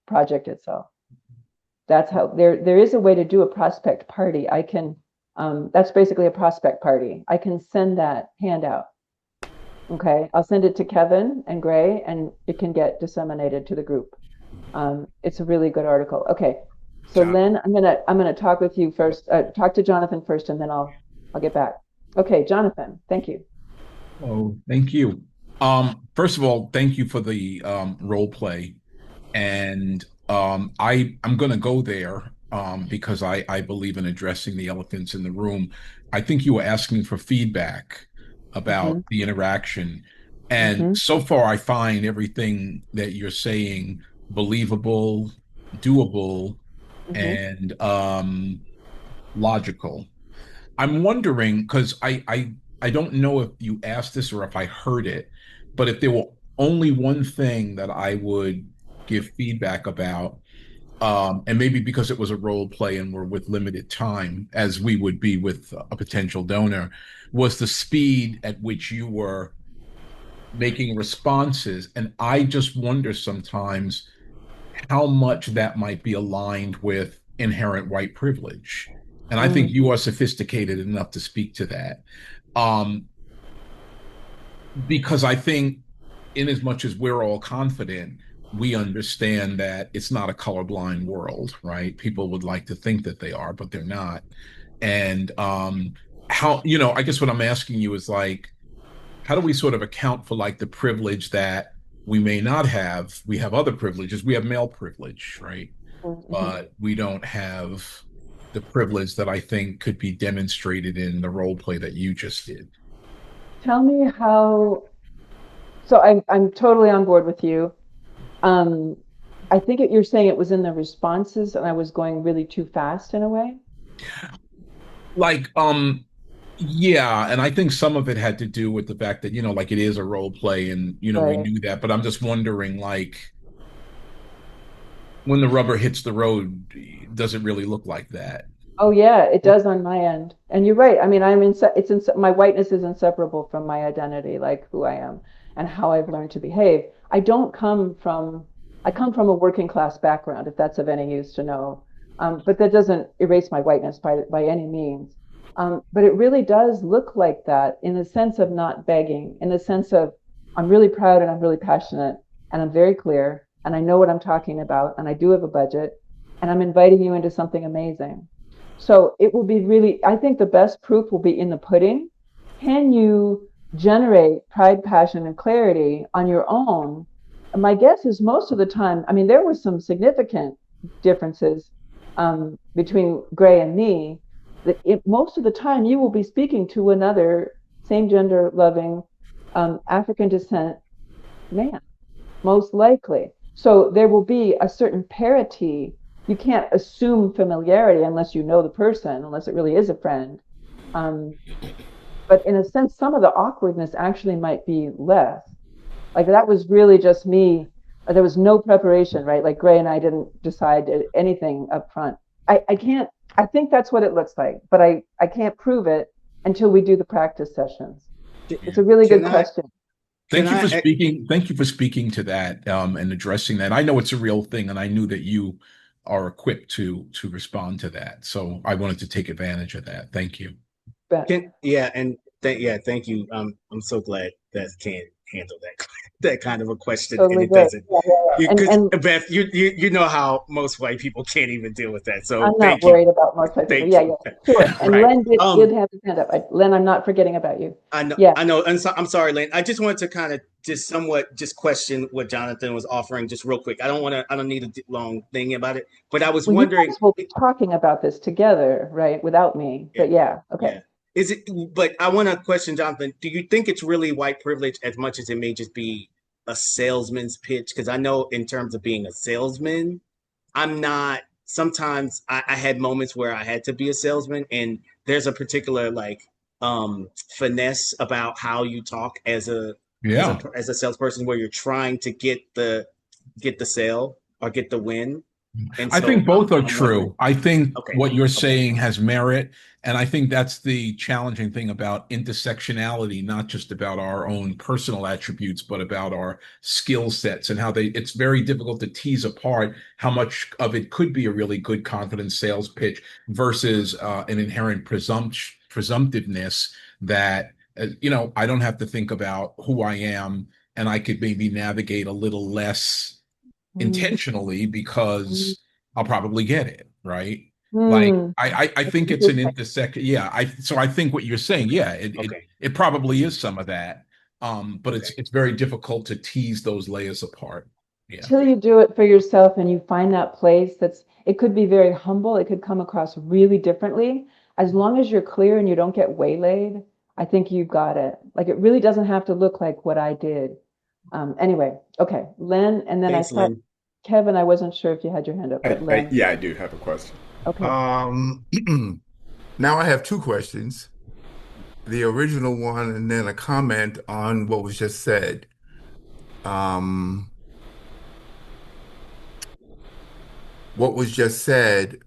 project itself. That's how there is a way to do a prospect party. That's basically a prospect party. I can send that handout. Okay, I'll send it to Kevin and Gray, and it can get disseminated to the group. It's a really good article. Okay, so Lynn, I'm gonna talk with you first. Talk to Jonathan first, and then I'll get back. Okay, Jonathan, thank you. Oh, thank you. First of all, thank you for the role play, and I'm going to go there because I believe in addressing the elephants in the room. I think you were asking for feedback Mm-hmm. about the interaction, and Mm-hmm. so far I find everything that you're saying believable, doable, Mm-hmm. and logical. I'm wondering because I don't know if you asked this or if I heard it, but if there were only one thing that I would give feedback about, and maybe because it was a role play and we're with limited time, as we would be with a potential donor, was the speed at which you were making responses. And I just wonder sometimes how much that might be aligned with inherent white privilege. And I think Mm. you are sophisticated enough to speak to that. Um, because I think, in as much as we're all confident, we understand that it's not a colorblind world, right? People would like to think that they are, but they're not. And how, I guess what I'm asking you is like, how do we sort of account for like the privilege that we may not have? We have other privileges. We have male privilege, right? Mm-hmm. But we don't have the privilege that I think could be demonstrated in the role play that you just did. Tell me how. So I'm totally on board with you. Um, I think you're saying it was in the responses, and I was going really too fast in a way. Like, yeah, and I think some of it had to do with the fact that, like it is a role play and, we Right. knew that, but I'm just wondering, like, when the rubber hits the road, does it really look like that? Oh yeah, it does on my end. And you're right. I mean, my whiteness is inseparable from my identity, like who I am and how I've learned to behave. I come from a working class background, if that's of any use to know. But that doesn't erase my whiteness by any means. But it really does look like that in the sense of not begging, in the sense of I'm really proud and I'm really passionate and I'm very clear and I know what I'm talking about and I do have a budget and I'm inviting you into something amazing. So it will be really, I think the best proof will be in the pudding. Can you generate pride, passion, and clarity on your own? My guess is most of the time, I mean, there were some significant differences between Gray and me. That most of the time you will be speaking to another same gender loving African descent man, most likely. So there will be a certain parity. You can't assume familiarity unless you know the person, unless it really is a friend. Um, but in a sense, some of the awkwardness actually might be less. Like that was really just me. There was no preparation, right? Like Gray and I didn't decide anything up front. I can't, I think that's what it looks like, but I can't prove it until we do the practice sessions. It's a really good Can I question. can Thank you for I speaking. Thank you for speaking to that and addressing that. I know it's a real thing, and I knew that you are equipped to respond to that. So I wanted to take advantage of that. Thank you. But Can yeah, and thank you. I'm so glad Beth can handle that that kind of a question, and totally it good. doesn't. Yeah, yeah, yeah. Because And Beth, you know how most white people can't even deal with that. So I'm not thank you, worried about most white people. thank Yeah, you. yeah, sure. And Right. Len did have his hand up. Len, I'm not forgetting about you. Yeah. I know. I'm sorry, Lane. I just wanted to kind of just somewhat just question what Jonathan was offering, just real quick. I don't need a long thing about it, but I was Well, you wondering. guys will be talking about this together, right? Without me. Yeah, But yeah, okay. yeah. Is it? But I want to question Jonathan. Do you think it's really white privilege as much as it may just be a salesman's pitch? Because I know in terms of being a salesman, I'm not. Sometimes I had moments where I had to be a salesman, and there's a particular like finesse about how you talk Yeah. as a salesperson, where you're trying to get the sale or get the win. And I so think both are I'm wondering. true. I think Okay, what you're okay, saying has merit. And I think that's the challenging thing about intersectionality, not just about our own personal attributes, but about our skill sets and how it's very difficult to tease apart how much of it could be a really good confidence sales pitch versus an inherent presumptiveness that, I don't have to think about who I am and I could maybe navigate a little less Mm, intentionally mm, because I'll probably get it, right? Like mm. I That's think it's an interesting. intersect. Yeah, I think what you're saying, yeah, okay. it probably is some of that. But Okay. it's very difficult to tease those layers apart. Yeah. Till you do it for yourself and you find that place it could be very humble, it could come across really differently. As long as you're clear and you don't get waylaid, I think you've got it. Like it really doesn't have to look like what I did. Anyway, okay, Len, and then I Thanks, thought, Lynn. Kevin, I wasn't sure if you had your hand up, but Len, Yeah, I do have a question. okay. Um, now I have two questions. The original one and then a comment on what was just said. Um, what was just said,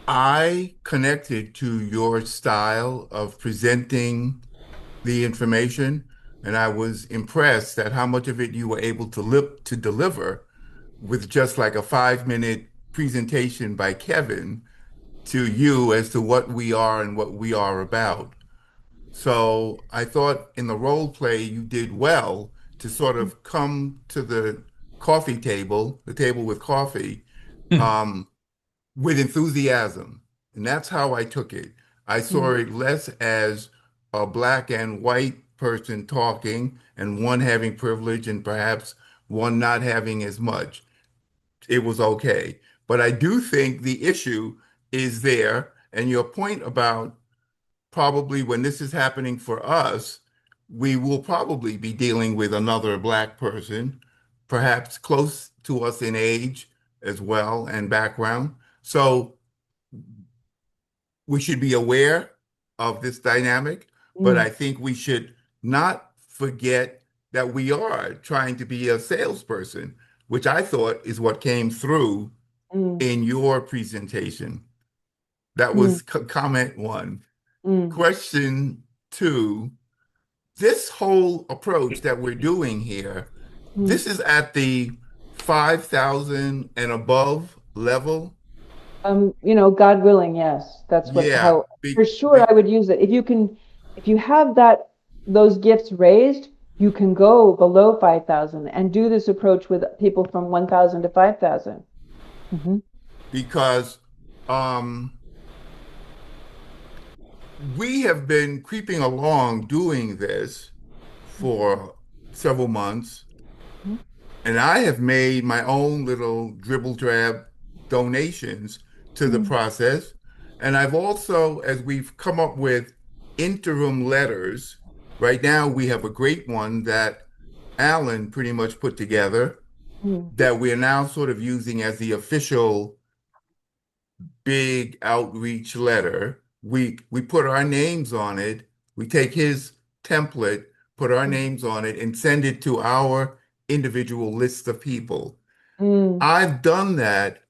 I connected to your style of presenting the information, and I was impressed at how much of it you were able to deliver with just like a 5 minute presentation by Kevin to you as to what we are and what we are about. So I thought in the role play you did well to sort of come to the coffee table, the table with coffee, um, with enthusiasm. And that's how I took it. I saw Mm, it less as a black and white person talking and one having privilege and perhaps one not having as much. It was okay. But I do think the issue is there. And your point about probably when this is happening for us, we will probably be dealing with another black person, perhaps close to us in age as well and background. So we should be aware of this dynamic, but mm, I think we should not forget that we are trying to be a salesperson, which I thought is what came through mm, in your presentation. That mm, was comment one. mm, Question two, this whole approach that we're doing here, mm. this is at the 5,000 and above level. God willing, yes. That's what Yeah, how for sure I would use it. If you have those gifts raised, you can go below 5,000 and do this approach with people from 1,000 to 5,000. Mm-hmm. because um, we have been creeping along doing this for several months, and I have made my own little dribble drab donations to the Mm-hmm. process. And I've also, as we've come up with interim letters, right now we have a great one that Alan pretty much put together that we are now sort of using as the official big outreach letter. We put our names on it. We take his template, put our names on it, and send it to our individual list of people. Mm-hmm. I've done that,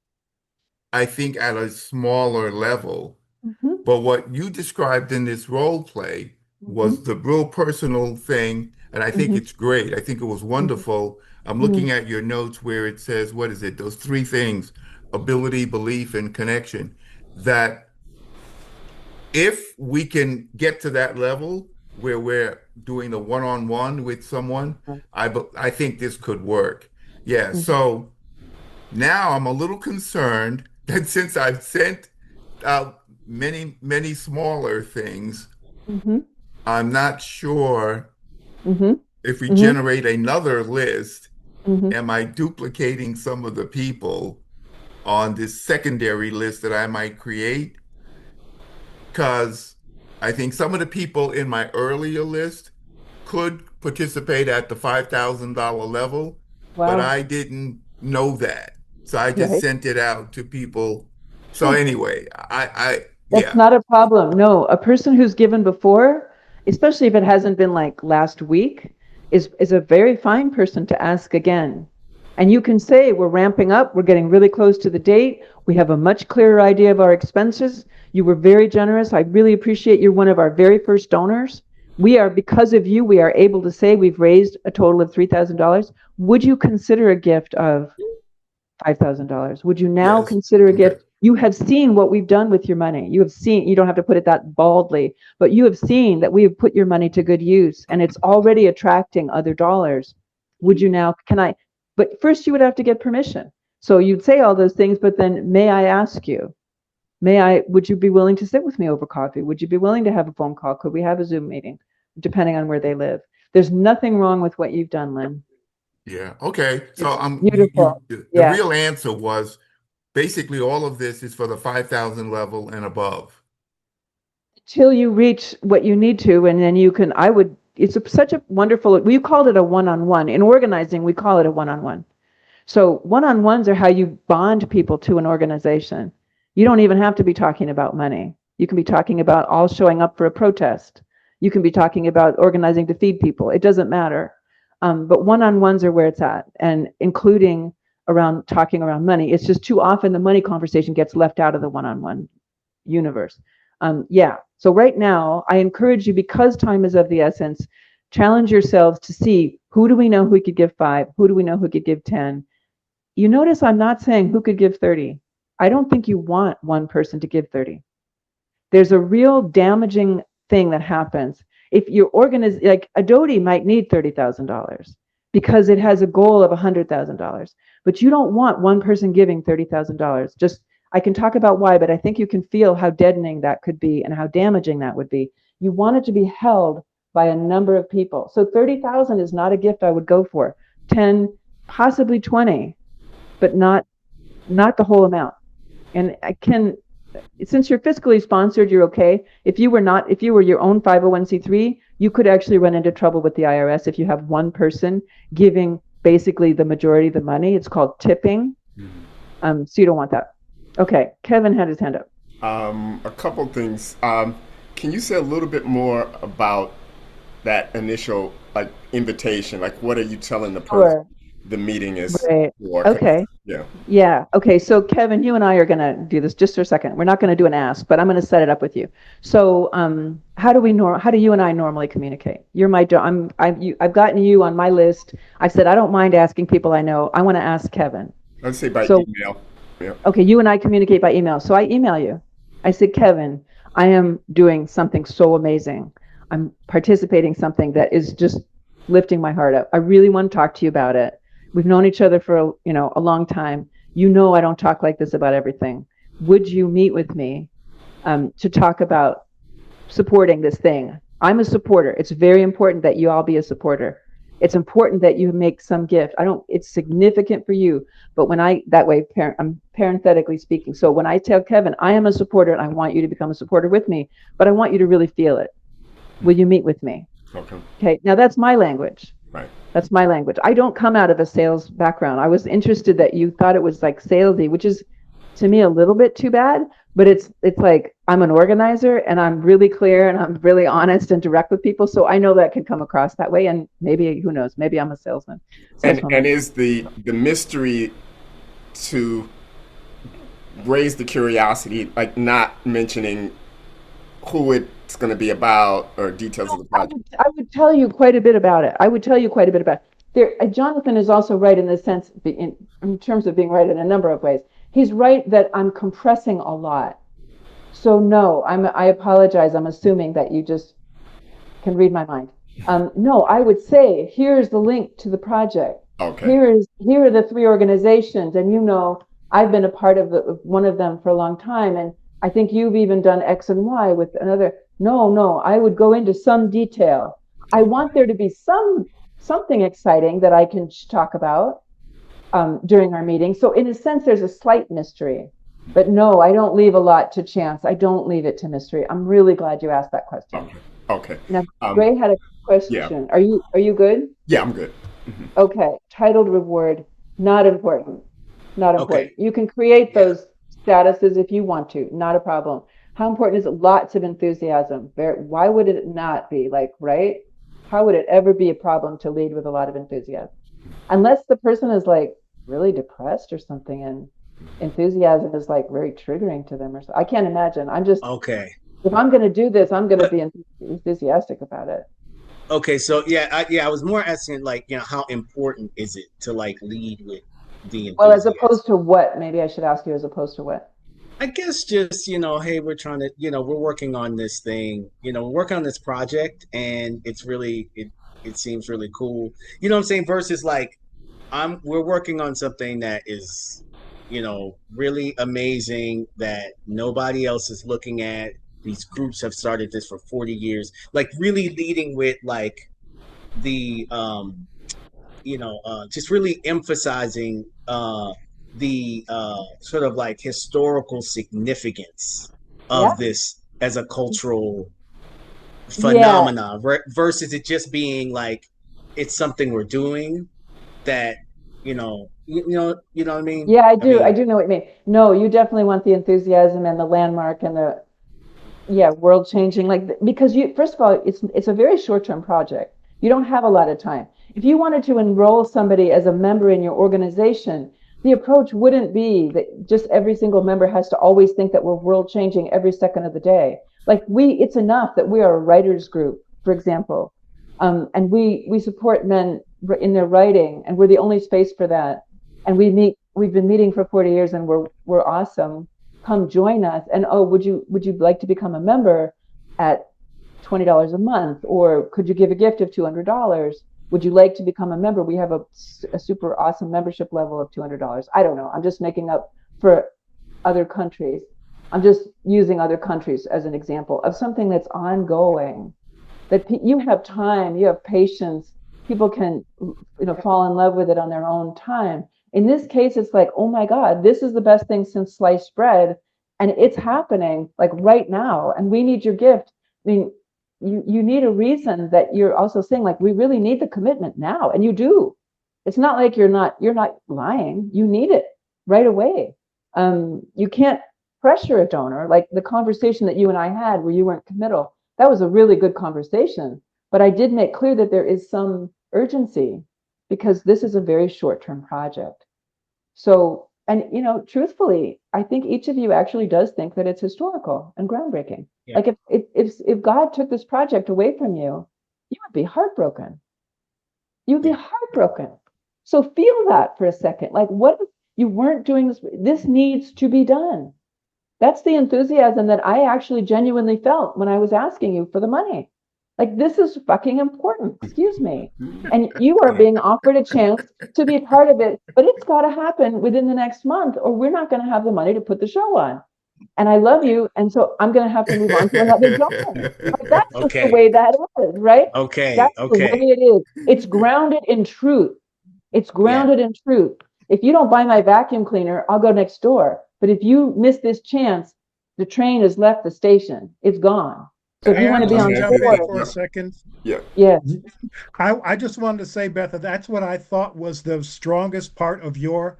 I think, at a smaller level. Mm-hmm. But what you described in this role play was the real personal thing, and I think Mm-hmm. it's great. I think it was wonderful. I'm Mm-hmm. looking at your notes where it says, what is it? Those three things, ability, belief, and connection, that if we can get to that level where we're doing the one-on-one with someone, I think this could work. Yeah, Mm-hmm. so now I'm a little concerned that since I've sent out many, many smaller things, Mm-hmm. I'm not sure Mm-hmm. if we Mm-hmm. generate another list, Mm-hmm. am I duplicating some of the people on this secondary list that I might create? Because I think some of the people in my earlier list could participate at the $5,000 level, but Wow. I didn't know that. So I just Right. sent it out to people. So Sure. anyway, That's yeah, not a problem. No, a person who's given before, especially if it hasn't been like last week, is a very fine person to ask again. And you can say, we're ramping up, we're getting really close to the date. We have a much clearer idea of our expenses. You were very generous. I really appreciate you're one of our very first donors. We are, because of you, we are able to say we've raised a total of $3,000. Would you consider a gift of $5,000? Would you now yes, consider a okay, gift? You have seen what we've done with your money. You have seen, you don't have to put it that baldly, but you have seen that we have put your money to good use and it's already attracting other dollars. Would you now, can I, but first you would have to get permission. So you'd say all those things, but then may I ask you, would you be willing to sit with me over coffee? Would you be willing to have a phone call? Could we have a Zoom meeting, depending on where they live? There's nothing wrong with what you've done, Lynn. yeah, okay. So It's beautiful. the Yeah. real answer was basically all of this is for the 5,000 level and above. Till you reach what you need to, and then you can, such a wonderful, we called it a one-on-one. In organizing, we call it a one-on-one. So one-on-ones are how you bond people to an organization. You don't even have to be talking about money. You can be talking about all showing up for a protest. You can be talking about organizing to feed people. It doesn't matter. But one-on-ones are where it's at, and including around talking around money. It's just too often the money conversation gets left out of the one-on-one universe. Yeah. So right now, I encourage you, because time is of the essence, challenge yourselves to see, who do we know who could give 5? Who do we know who could give 10? You notice I'm not saying who could give 30. I don't think you want one person to give 30. There's a real damaging thing that happens. If your like Adobe might need $30,000 because it has a goal of $100,000, but you don't want one person giving $30,000. Just, I can talk about why, but I think you can feel how deadening that could be and how damaging that would be. You want it to be held by a number of people. So 30,000 is not a gift I would go for. 10, possibly 20, but not the whole amount. And I can, since you're fiscally sponsored, you're okay. If you were your own 501c3, you could actually run into trouble with the IRS if you have one person giving basically the majority of the money. It's called tipping. So you don't want that. Okay, Kevin had his hand up. A couple things. Can you say a little bit more about that initial like invitation? Like, what are you telling the person? Sure. the meeting is Right. for. 'Cause, Okay. yeah. Yeah. Okay. So Kevin, you and I are going to do this just for a second. We're not going to do an ask, but I'm going to set it up with you. So, how do you and I normally communicate? I've gotten you on my list. I've said I don't mind asking people I know. I want to ask Kevin. Let's say by So, email. Yeah. okay, you and I communicate by email. So I email you. I said, Kevin, I am doing something so amazing. I'm participating something that is just lifting my heart up. I really want to talk to you about it. We've known each other for a long time. I don't talk like this about everything. Would you meet with me to talk about supporting this thing? I'm a supporter. It's very important that you all be a supporter. It's important that you make some gift. It's significant for you, but I'm parenthetically speaking. So when I tell Kevin, I am a supporter and I want you to become a supporter with me, but I want you to really feel it. Will you meet with me? Okay. Okay. Now that's my language. Right. That's my language. I don't come out of a sales background. I was interested that you thought it was like salesy, which is to me a little bit too bad, but it's like I'm an organizer and I'm really clear and I'm really honest and direct with people. So I know that can come across that way. And maybe, who knows, maybe I'm a salesman. And is the mystery to raise the curiosity, like not mentioning who it's going to be about or details of the project? I would tell you quite a bit about it. Jonathan is also right in the sense, in terms of being right in a number of ways. He's right that I'm compressing a lot. So no, I apologize. I'm assuming that you just can read my mind. No, I would say, here's the link to the project. Okay. Here are the three organizations, and I've been a part of one of them for a long time, and I think you've even done X and Y with another. No, I would go into some detail. I want there to be something exciting that I can talk about during our meeting. So in a sense, there's a slight mystery, but no, I don't leave a lot to chance. I don't leave it to mystery. I'm really glad you asked that question. Okay. Now, Ray had a question. Yeah. Are you good? Yeah, I'm good. Okay. Titled reward, not important. Not important. Okay. You can create those statuses if you want to, not a problem. How important is it? Lots of enthusiasm. Why would it not be right? How would it ever be a problem to lead with a lot of enthusiasm? Unless the person is really depressed or something and enthusiasm is very triggering to them or something. I can't imagine. Okay. If I'm going to do this, I'm going to be enthusiastic about it. Okay, so I was more asking how important is it to lead with the enthusiasm? Well, as opposed to what? Maybe I should ask you as opposed to what? I guess just, hey, we're trying to, we're working on this thing, we're working on this project and it's really, it seems really cool. You know what I'm saying? Versus we're working on something that is, really amazing that nobody else is looking at. These groups have started this for 40 years, really leading with the, just really emphasizing, the sort of historical significance of this as a cultural phenomenon versus it just being it's something we're doing that you know what I mean? Yeah, I do know what you mean. No, you definitely want the enthusiasm and the landmark and the world changing, because first of all, it's a very short-term project. You don't have a lot of time. If you wanted to enroll somebody as a member in your organization, the approach wouldn't be that just every single member has to always think that we're world changing every second of the day. It's enough that we are a writers group, for example, and we support men in their writing, and we're the only space for that. And we've been meeting for 40 years, and we're awesome. Come join us. And would you like to become a member at $20 a month, or could you give a gift of $200? Would you like to become a member? We have a super awesome membership level of $200. I don't know. I'm just making up for other countries. I'm just using other countries as an example of something that's ongoing, that you have time, you have patience. People can, fall in love with it on their own time. In this case, it's oh my God, this is the best thing since sliced bread. And it's happening right now. And we need your gift. I mean, you need a reason that you're also saying we really need the commitment now, and you do. It's not like you're not lying. You need it right away. You can't pressure a donor. The conversation that you and I had where you weren't committal, that was a really good conversation, but I did make clear that there is some urgency. because this is a very short-term project. So, and truthfully, I think each of you actually does think that it's historical and groundbreaking. Yeah. Like if God took this project away from you, you would be heartbroken. You'd be heartbroken. So feel that for a second. Like, what if you weren't doing this? This needs to be done. That's the enthusiasm that I actually genuinely felt when I was asking you for the money. Like, this is fucking important, excuse me. And you are being offered a chance to be a part of it, but it's got to happen within the next month, or we're not going to have the money to put the show on. And I love you, and so I'm going to have to move on to another donor. Like, that's just the way that is, right? Okay. That's the way it is. It's grounded in truth. It's grounded in truth. If you don't buy my vacuum cleaner, I'll go next door. But if you miss this chance, the train has left the station. It's gone. So if you want to be on board for a second. Yeah. Yes. I just wanted to say, Beth, that's what I thought was the strongest part of your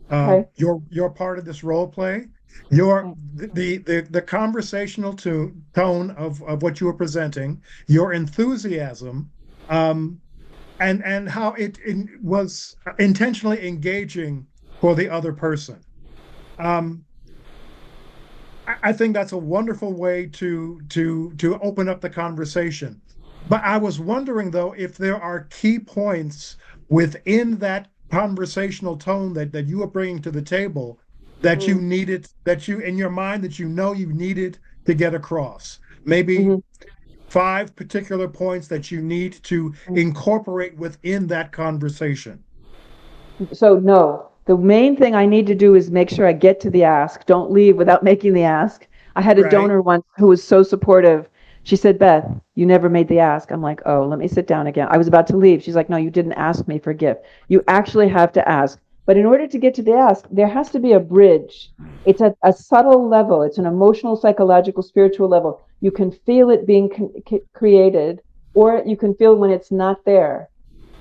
part of this role play. The conversational tone of what you were presenting, your enthusiasm, and how it was intentionally engaging for the other person. I think that's a wonderful way to open up the conversation. But I was wondering, though, if there are key points within that conversational tone that you are bringing to the table that you needed, that you in your mind that you needed to get across. Maybe 5 particular points that you need to incorporate within that conversation. So no, the main thing I need to do is make sure I get to the ask. Don't leave without making the ask. I had a donor once who was so supportive. She said, Beth, you never made the ask. I'm like, oh, let me sit down again. I was about to leave. She's like, no, you didn't ask me for a gift. You actually have to ask. But in order to get to the ask, there has to be a bridge. It's a subtle level. It's an emotional, psychological, spiritual level. You can feel it being created, or you can feel when it's not there.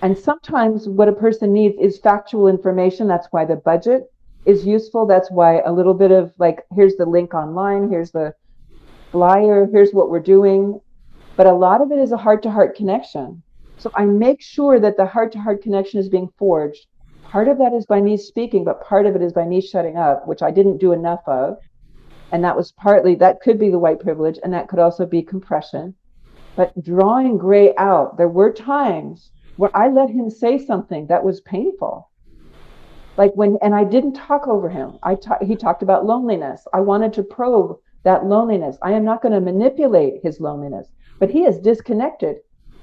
And sometimes what a person needs is factual information. That's why the budget is useful. That's why a little bit of like, here's the link online, here's the flyer, here's what we're doing. But a lot of it is a heart-to-heart connection. So I make sure that the heart-to-heart connection is being forged. Part of that is by me speaking, but part of it is by me shutting up, which I didn't do enough of. And that was partly, that could be the white privilege, and that could also be compression. But drawing Gray out, there were times where I let him say something that was painful. Like and I didn't talk over him. He talked about loneliness. I wanted to probe that loneliness. I am not going to manipulate his loneliness, but he is disconnected.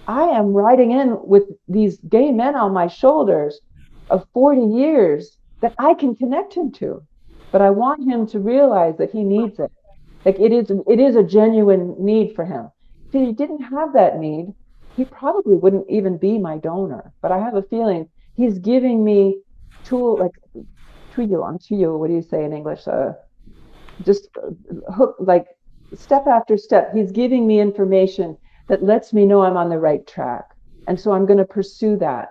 I am riding in with these gay men on my shoulders of 40 years that I can connect him to, but I want him to realize that he needs it. Like it is a genuine need for him. If he didn't have that need, he probably wouldn't even be my donor. But I have a feeling he's giving me tuyo, what do you say in English? Just hook, like step after step. He's giving me information that lets me know I'm on the right track. And so I'm going to pursue that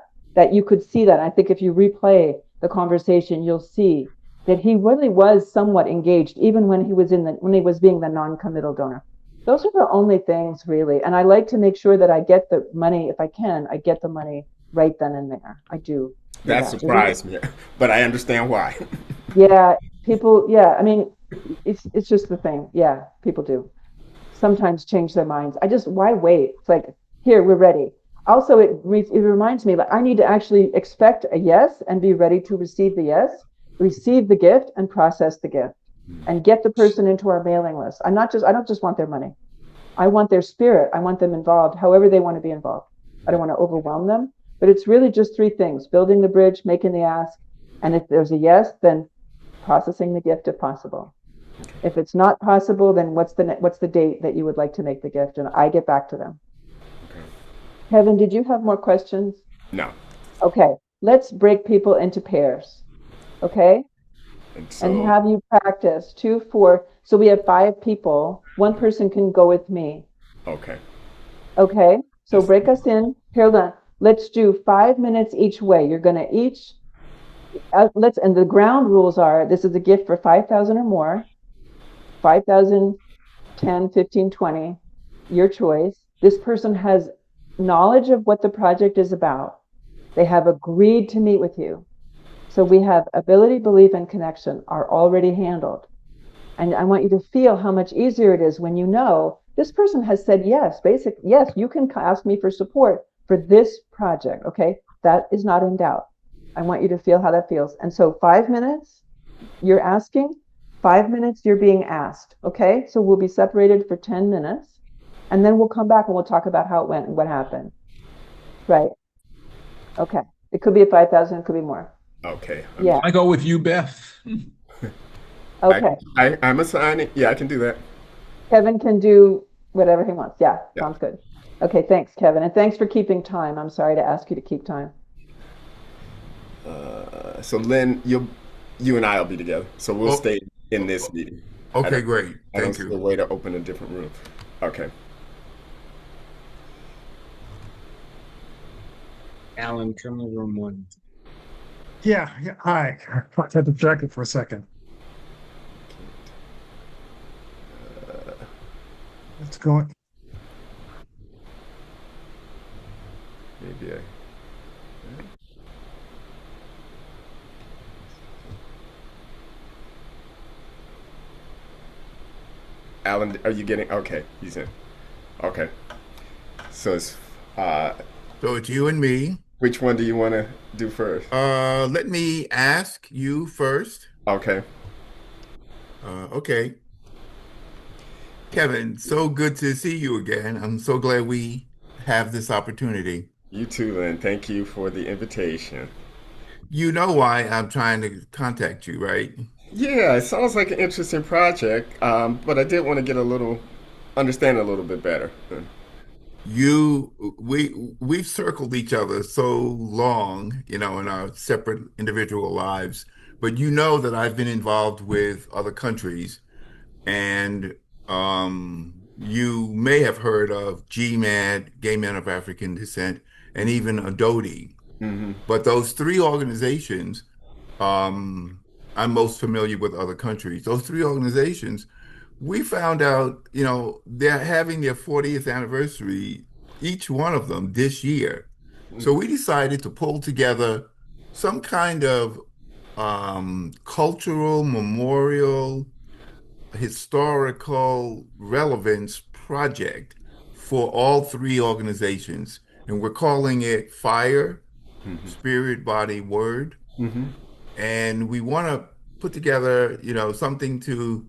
you could see that. I think if you replay the conversation, you'll see that he really was somewhat engaged, even when he was being the non-committal donor. Those are the only things really. And I like to make sure that I get the money, if I can, I get the money right then and there. I do. That surprised me, but I understand why. Yeah, people, yeah, I mean, it's just the thing. Yeah, people do sometimes change their minds. Why wait? It's like, here, we're ready. Also, it reminds me that I need to actually expect a yes and be ready to receive the yes, receive the gift and process the gift and get the person into our mailing list. I don't just want their money. I want their spirit. I want them involved, however they want to be involved. I don't want to overwhelm them, but it's really just 3 things: building the bridge, making the ask, and if there's a yes, then processing the gift if possible. If it's not possible, then what's the date that you would like to make the gift? And I get back to them. Okay. Kevin, did you have more questions? No. Okay, let's break people into pairs. Okay? And have you practice 2, 4. So we have 5 people. 1 person can go with me. Okay. Okay, so break us in. Hold on. Let's do 5 minutes each way. You're going to each, and the ground rules are, this is a gift for 5,000 or more. 5,000, 10, 15, 20, your choice. This person has knowledge of what the project is about. They have agreed to meet with you. So we have ability, belief, and connection are already handled. And I want you to feel how much easier it is when you know this person has said yes, yes, you can ask me for support for this project. Okay. That is not in doubt. I want you to feel how that feels. And so 5 minutes, you're asking, 5 minutes, you're being asked. Okay. So we'll be separated for 10 minutes and then we'll come back and we'll talk about how it went and what happened. Right. Okay. It could be a 5,000, it could be more. Okay. Yeah. I go with you, Beth. Okay. I'm assigning. Yeah, I can do that. Kevin can do whatever he wants. Yeah, Yeah. sounds good. Okay, thanks, Kevin. And thanks for keeping time. I'm sorry to ask you to keep time. So Lynn, you and I will be together. So we'll Oh, stay in this meeting. I okay, don't great. I don't Thank see a you. way to open a different room. Okay. Alan, come to room one. Yeah, yeah. Hi. I had to check it for a second. Let's go. Maybe I. Alan, are you getting? Okay, he's in. Okay. So it's So it's you and me. which one do you want to do first? Let me ask you first. Okay. Okay. Kevin, so good to see you again. I'm so glad we have this opportunity. You too, Lynn. Thank you for the invitation. You know why I'm trying to contact you, right? Yeah, it sounds like an interesting project, but I did want to get understand a little bit better. We've circled each other so long, in our separate individual lives, but you know that I've been involved with other countries, and you may have heard of GMAD, Gay Men of African Descent, and even Adodi. Mm-hmm. But those three organizations, um, I'm most familiar with other countries. Those three organizations, we found out, they're having their 40th anniversary, each one of them this year. So we decided to pull together some kind of cultural, memorial, historical relevance project for all three organizations. And we're calling it Fire, Mm-hmm. Spirit, Body, Word. Mm-hmm. And we want to put together, something to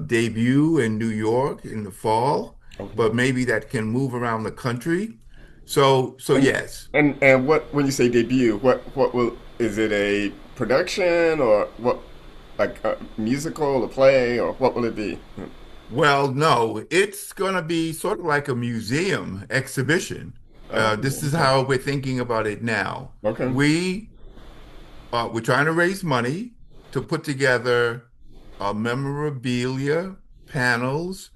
debut in New York in the fall, Okay. but maybe that can move around the country. So And yes. and what when you say debut, what will is it a production or what like a musical, a play, or what will it be? Well, no, it's going to be sort of like a museum exhibition. Oh, This is okay. how we're thinking about it now. Okay. We're trying to raise money to put together memorabilia, panels,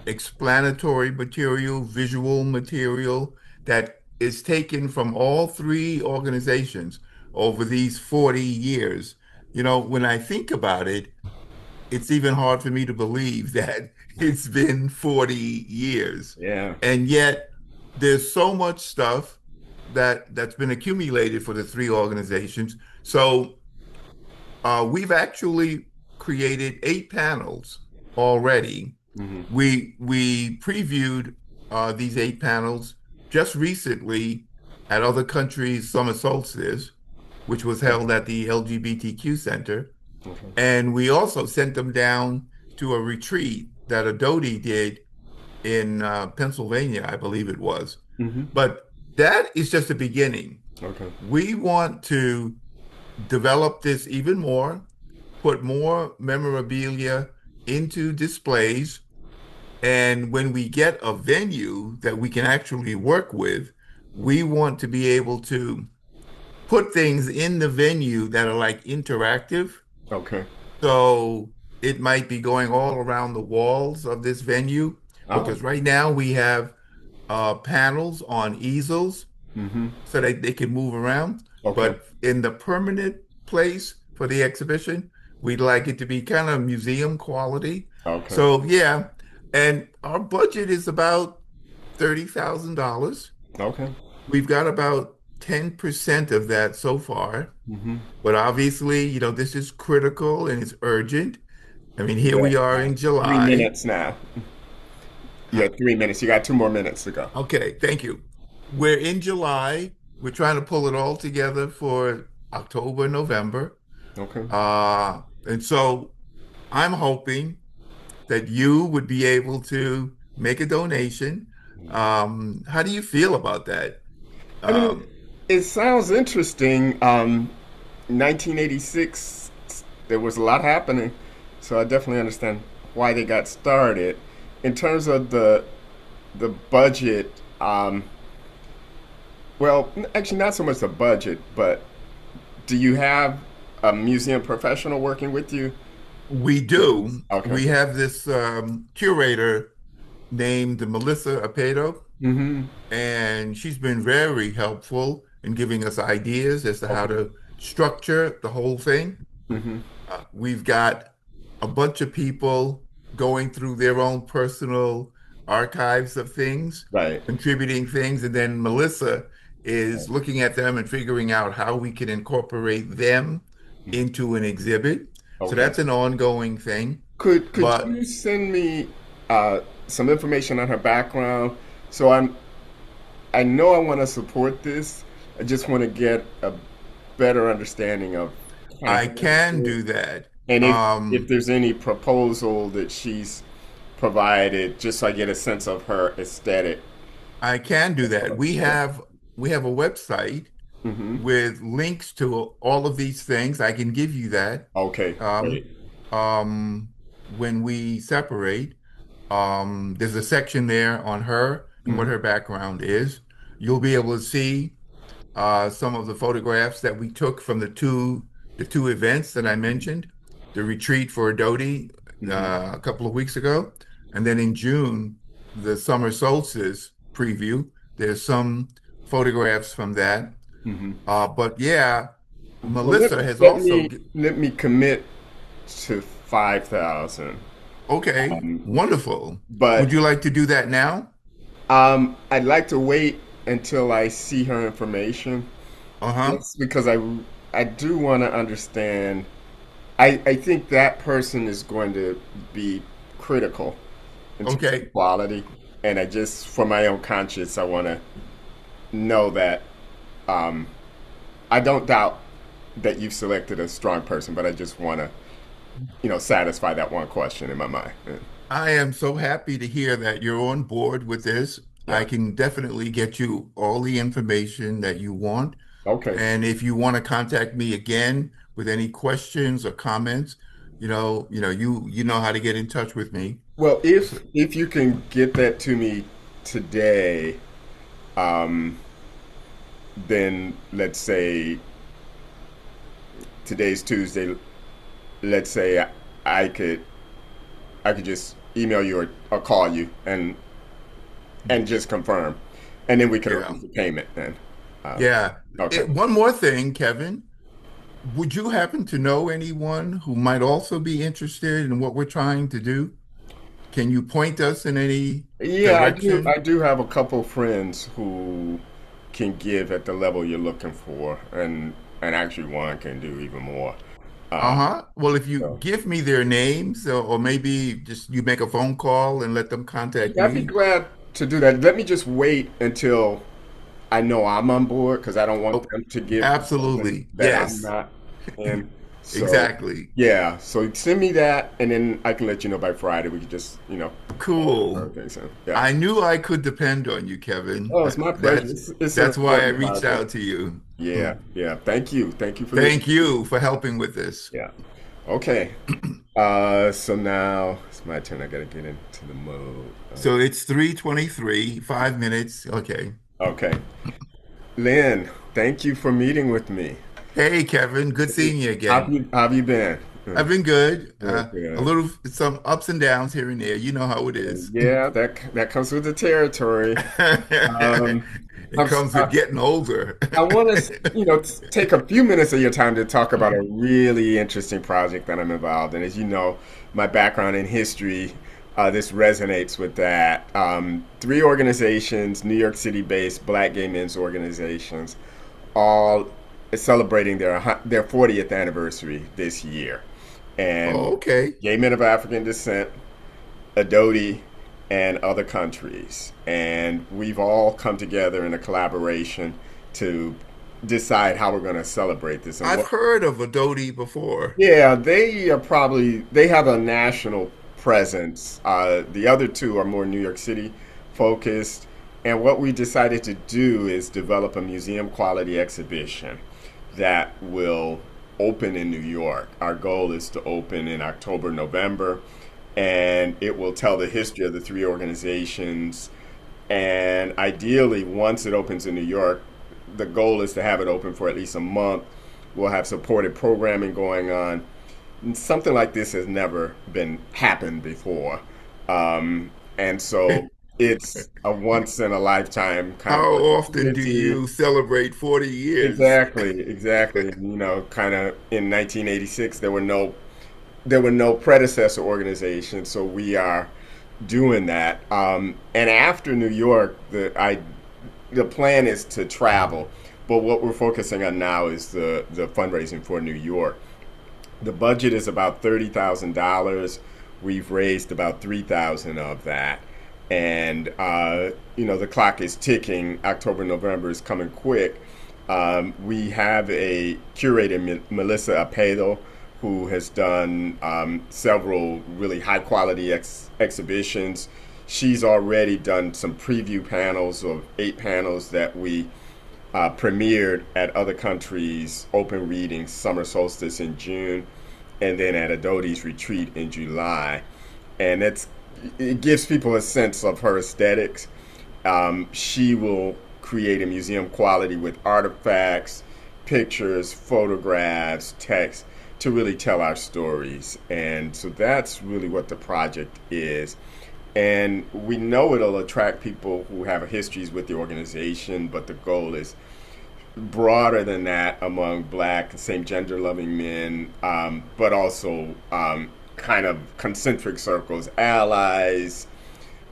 explanatory material, visual material that is taken from all three organizations over these 40 years. When I think about it, it's even hard for me to believe that it's been 40 years. Yeah. And yet there's so much stuff that's been accumulated for the three organizations. So we've actually created 8 panels already. Mm-hmm. We previewed these 8 panels just recently at other countries' summer solstice, which was Okay. held at the LGBTQ Center. Okay. And we also sent them down to a retreat that Adodi did in Pennsylvania, I believe it was. Mm-hmm. But that is just the beginning. Okay. We want to develop this even more, put more memorabilia into displays. And when we get a venue that we can actually work with, we want to be able to put things in the venue that are like interactive. Okay. So it might be going all around the walls of this venue Oh. because right now we have panels on easels Mm-hmm. so that they can move around. Okay. But in the permanent place for the exhibition, we'd like it to be kind of museum quality. Okay. So yeah, and our budget is about $30,000. Okay. we've got about 10% of that so far. Hmm. But obviously, this is critical and it's urgent. I mean, here Yeah. we are in Three July. minutes now. You have 3 minutes. You got 2 more minutes to go. Okay, thank you. We're in July. We're trying to pull it all together for October, November. Okay. And so I'm hoping that you would be able to make a donation. How do you feel about that? I mean, Um, it sounds interesting. 1986, there was a lot happening, so I definitely understand why they got started. In terms of the budget, well, actually, not so much the budget, but do you have a museum professional working with you? we do. Okay. We have this curator named Melissa Apedo, Mm-hmm. and she's been very helpful in giving us ideas as to how Okay. to structure the whole thing. Mm-hmm. We've got a bunch of people going through their own personal archives of things, Right. contributing things, and then Melissa is looking at them and figuring out how we can incorporate them into an exhibit. So Okay. that's an ongoing thing. Could But you send me some information on her background? So I know I want to support this. I just want to get a better understanding of kind of I how it can is. do that. And if Um, there's any proposal that she's provided, just so I get a sense of her aesthetic. I can do that. We have a website Mm-hmm. with links to all of these things. I can give you that. Okay, Um, great. when we separate, there's a section there on her and what Mm-hmm. her background is. You'll be able to see some of the photographs that we took from the two events that I mentioned, the retreat for Dodie Mm-hmm. a couple of weeks ago, and then in June, the summer solstice preview. There's some photographs from that. Mm-hmm. But yeah, Well, Melissa has let also. me let me commit to 5,000. Okay, Um, wonderful. Would but you like to do that now? I'd like to wait until I see her information. Uh-huh. Yes, because I do want to understand. I think that person is going to be critical in terms of Okay. quality, and I just, for my own conscience, I want to know that um, I don't doubt that you've selected a strong person, but I just want to, satisfy that one question in my mind. I am so happy to hear that you're on board with this. I Yeah. can definitely get you all the information that you want. Okay. And if you want to contact me again with any questions or comments, you know how to get in touch with me. Well, So, if you can get that to me today, um, then let's say today's Tuesday. Let's say I could just email you or call you and just confirm, and then we could yeah. arrange the payment then. Uh, Yeah. okay. One more thing, Kevin. Would you happen to know anyone who might also be interested in what we're trying to do? Can you point us in any Yeah, I do. direction? I do have a couple friends who can give at the level you're looking for, and actually one can do even more. Um, Uh-huh. Well, if you so give me their names, or maybe just you make a phone call and let them contact yeah, I'd be me. glad to do that. Let me just wait until I know I'm on board because I don't want Oh, them to give me something absolutely. that I'm Yes, not in. So exactly. yeah, so send me that, and then I can let you know by Friday. We can just Cool. okay. So yeah. I knew I could depend on you, Kevin. Oh, it's my pleasure. It's an That's why I important reached project. out to you. Yeah, yeah. Thank you for listening. Thank you for helping with this. Yeah. Okay. So now it's my turn. I gotta get into the mode. So it's 3:23, 5 minutes. Okay. Okay. Lynn, thank you for meeting with me. Hey, Kevin, good seeing you again. How have you been? I've been good. Good, A good. little, some ups and downs here and there. You know how it is. Yeah, that comes with the territory. Um, It I'm, comes with I, getting older. I want to, take a few minutes of your time to talk about a really interesting project that I'm involved in. As you know, my background in history, this resonates with that. Three organizations, New York City-based Black gay men's organizations, all celebrating their 40th anniversary this year, and Oh, okay. gay men of African descent, Adodi, and other countries. And we've all come together in a collaboration to decide how we're going to celebrate this. And I've heard of Adobe before. yeah, they have a national presence. The other two are more New York City focused. And what we decided to do is develop a museum quality exhibition that will open in New York. Our goal is to open in October, November, and it will tell the history of the three organizations. And ideally, once it opens in New York, the goal is to have it open for at least a month. We'll have supported programming going on. And something like this has never been happened before, and so it's a once in a lifetime kind How of often do opportunity. you celebrate 40 years? Exactly, exactly. And, kind of in 1986, there were no predecessor organizations, so we are doing that. And after New York, the plan is to travel, but what we're focusing on now is the fundraising for New York. The budget is about $30,000. We've raised about 3,000 of that, and the clock is ticking. October, November is coming quick. We have a curator, Melissa Apedo, who has done several really high quality exhibitions. She's already done some preview panels of 8 panels that we premiered at other countries' open readings, summer solstice in June, and then at Adodi's retreat in July. And it gives people a sense of her aesthetics. She will create a museum quality with artifacts, pictures, photographs, text to really tell our stories. And so that's really what the project is. And we know it'll attract people who have histories with the organization, but the goal is broader than that among Black, same gender loving men, but also kind of concentric circles, allies,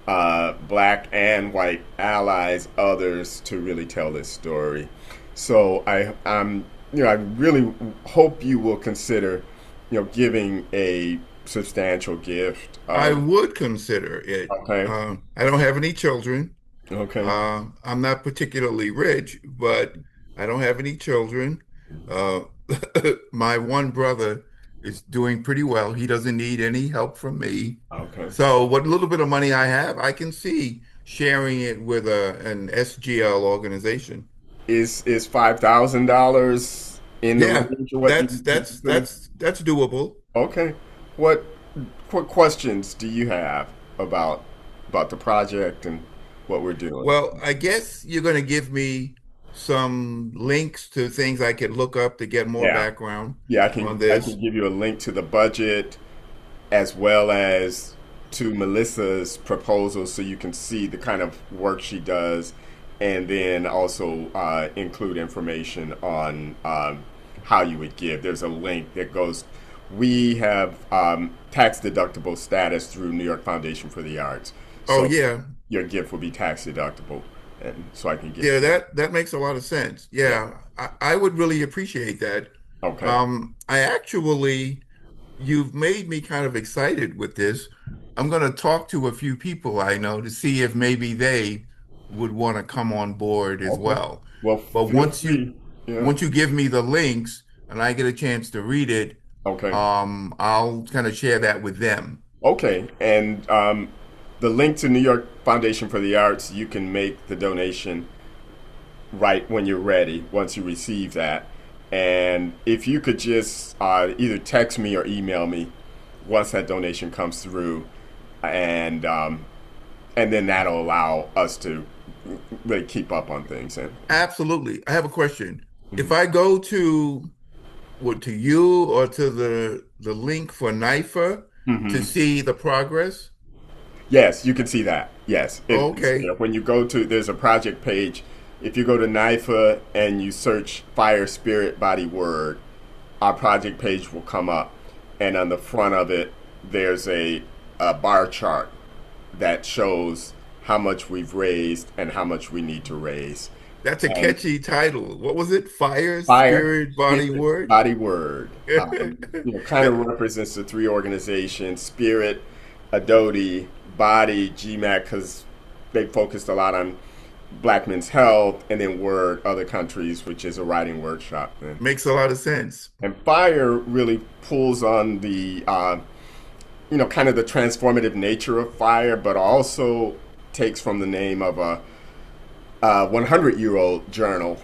Black and white allies, others to really tell this story. So I really hope you will consider, giving a substantial gift. I would consider it. Okay. I don't have any children. Okay. I'm not particularly rich, but I don't have any children. Uh, my one brother is doing pretty well. He doesn't need any help from me. Okay. So what little bit of money I have, I can see sharing it with an SGL organization. Is $5,000 in the Yeah, range of what you that's that's consider? that's that's doable. Okay. What what questions do you have about the project and what we're doing? Well, I guess you're going to give me some links to things I could look up to get more Yeah. background Yeah, on I this. can give you a link to the budget as well as to Melissa's proposal so you can see the kind of work she does, and then also include information on how you would give. There's a link that goes. We have tax deductible status through New York Foundation for the Arts, Oh so yeah, your gift will be tax deductible, and so I can get yeah, you. that makes a lot of sense. Yeah. Yeah, I would really appreciate that. Okay. I actually, you've made me kind of excited with this. I'm going to talk to a few people I know to see if maybe they would want to come on board as Okay. well. Well, But feel free. Yeah. once you give me the links and I get a chance to read it, Okay. I'll kind of share that with them. Okay, and the link to New York Foundation for the Arts, you can make the donation right when you're ready, once you receive that. And if you could just either text me or email me once that donation comes through, and then that'll allow us to really keep up on things. And Absolutely. I have a question. If mhm. I go to to you or to the link for NIFA to Mhm. see the progress? Yes, you can see that. Yes, it's Okay. there. When you go to, there's a project page. If you go to NIFA and you search Fire, Spirit, Body, Word, our project page will come up. And on the front of it, there's a bar chart that shows how much we've raised and how much we need to raise. That's a And catchy title. What was it? Fire, Fire, Spirit, Body, Spirit, Word? Body, Word. Kind of represents the three organizations: Spirit, Adodi, Body, GMAC, because they focused a lot on Black men's health, and then Word, other countries, which is a writing workshop. Makes a lot of sense. And Fire really pulls on the, kind of the transformative nature of fire, but also takes from the name of a 100-year-old journal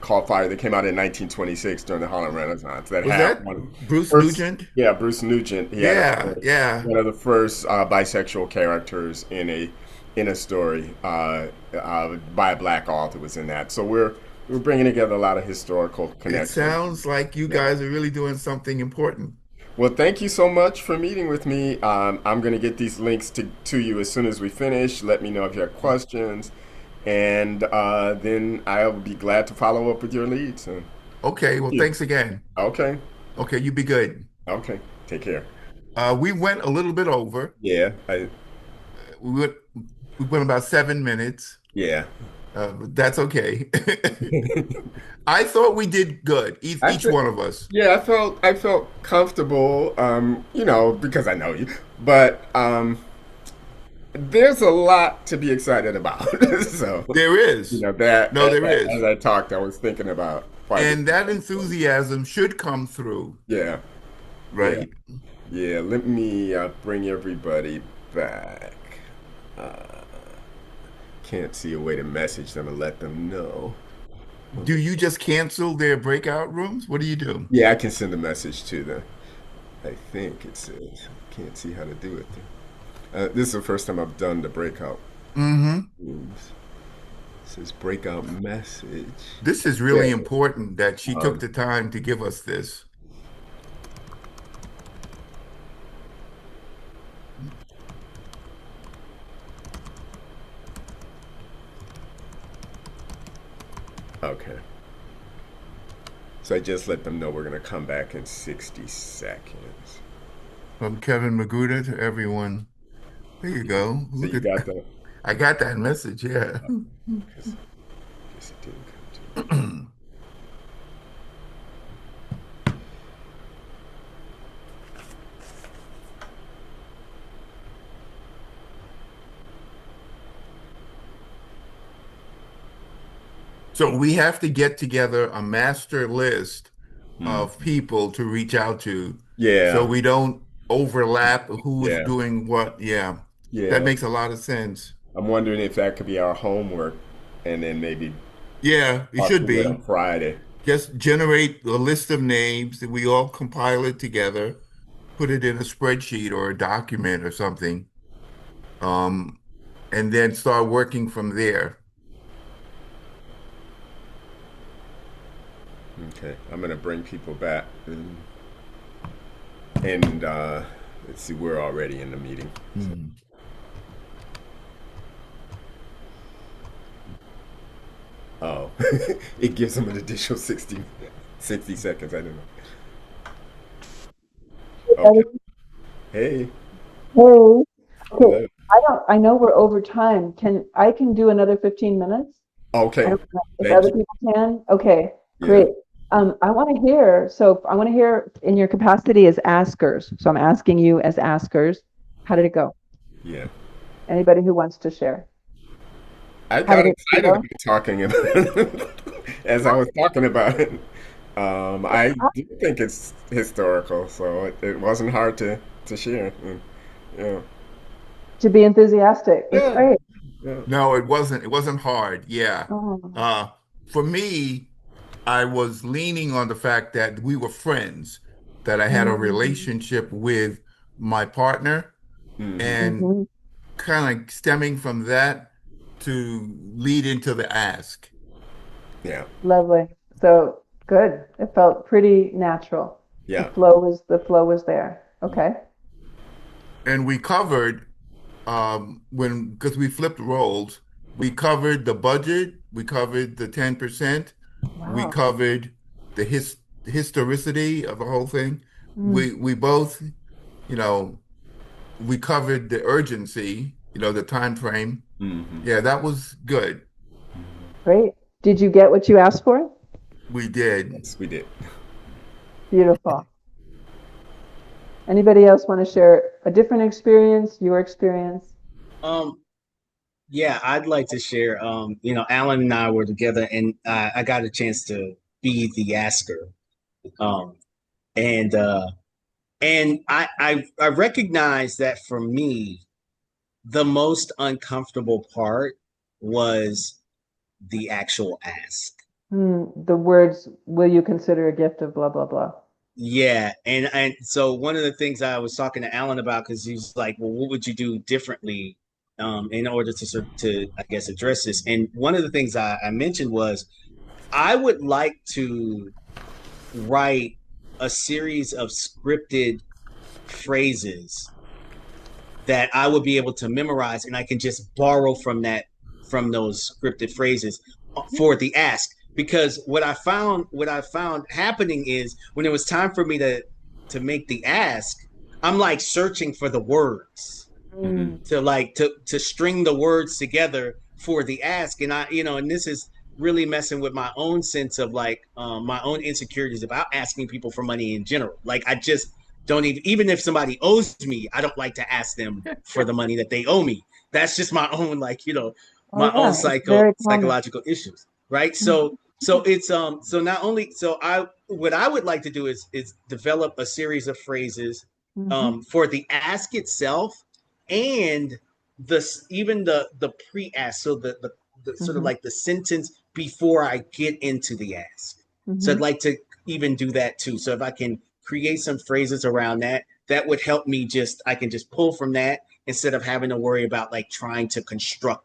called Fire that came out in 1926 during the Harlem Renaissance. That Was had that one Bruce first, Nugent? yeah, Bruce Nugent. He had Yeah, yeah. one of the first bisexual characters in a story by a black author was in that. So we're bringing together a lot of historical It connections. sounds like you Yeah. guys are really doing something important. Well, thank you so much for meeting with me. I'm going to get these links to you as soon as we finish. Let me know if you have questions. And then I'll be glad to follow up with your leads. Okay, well, Yeah. thanks again. Okay. Okay, you be good. Okay. Take care. We went a little bit over. Yeah. We went we went about 7 minutes. Yeah. But that's okay. I thought we did good, I each feel, one of us. yeah, I felt comfortable, because I know you. But there's a lot to be excited about. So, There is. that No, there is. as I talked, I was thinking about quite a And that enthusiasm should come through, yeah. Yeah. right? Yeah, let me bring everybody back. Can't see a way to message them and let them know. Do you just cancel their breakout rooms? What do you do? Yeah, I can send a message to them. I think it says. Can't see how to do it. This is the first time I've done the breakout Hmm. rooms. It says breakout message. This is Yeah. really important that she took Um, the time to give us this. okay. So I just let them know we're going to come back in 60 seconds. From Kevin Magruder to everyone. There you go. So Look you at got that? I got that message, yeah. Guess it didn't come to me. So we have to get together a master list Hmm. of people to reach out to so Yeah. we don't overlap who's Yeah. doing what. Yeah, that Yeah. makes a lot of sense. I'm wondering if that could be our homework and then maybe Yeah, it talk should through it on be. Friday. Just generate a list of names that we all compile it together, put it in a spreadsheet or a document or something, um, and then start working from there. Okay. I'm going to bring people back. And let's see, we're already in the meeting. Hmm. Oh, it gives them an additional 60 seconds. I don't know. Okay. Hey. Hey, okay. Hello. I know we're over time. I can do another 15 minutes? I Okay. don't know if Thank other you. people can. Okay, Yeah. great. I want to hear in your capacity as askers. So I'm asking you as askers, how did it go? Yeah. Anybody who wants to share. I How got did it excited feel? about talking about as I was talking about it. I do think it's historical, so it wasn't hard to share. Yeah. To be enthusiastic. That's Yeah. great. Yeah. No, it wasn't. It wasn't hard. Yeah. Oh, Uh, for me, I was leaning on the fact that we were friends, that I had a mm, relationship with my partner, Hmm. and mhm. kind of stemming from that to lead into the ask. Yeah. Lovely. So good. It felt pretty natural. Yeah. The flow was there. Okay. And we covered because we flipped roles, we covered the budget, we covered the 10%, we Wow. covered the historicity of the whole thing. Mm, We both, you know, we covered the urgency the time frame. Yeah, that was good. Great. Did you get what you asked for? We did. Yes, we did. Beautiful. Anybody else want to share a different experience, your experience? Yeah, I'd like to share. Alan and I were together, and I got a chance to be the asker. Um, and I recognize that for me, the most uncomfortable part was the actual ask. The words, will you consider a gift of blah, blah, blah? Yeah, and so one of the things I was talking to Alan about, because he's like, well, what would you do differently in order to I guess address this? And one of the things I mentioned was I would like to write a series of scripted phrases that I would be able to memorize, and I can just borrow from those scripted phrases for the ask. Because what I found happening is when it was time for me to make the ask, I'm like searching for the words to string the words together for the ask, and and this is really messing with my own sense of like my own insecurities about asking people for money in general. Like I just don't even if somebody owes me, I don't like to ask them for the money that they owe me. That's just my own Oh my own yeah, it's very common. psychological issues, right? So it's so not only so I what I would like to do is develop a series of phrases for the ask itself, and even the pre-ask, so the sort of like the sentence before I get into the ask. So I'd like to even do that too. So if I can create some phrases around that, that would help me. I can just pull from that instead of having to worry about like trying to construct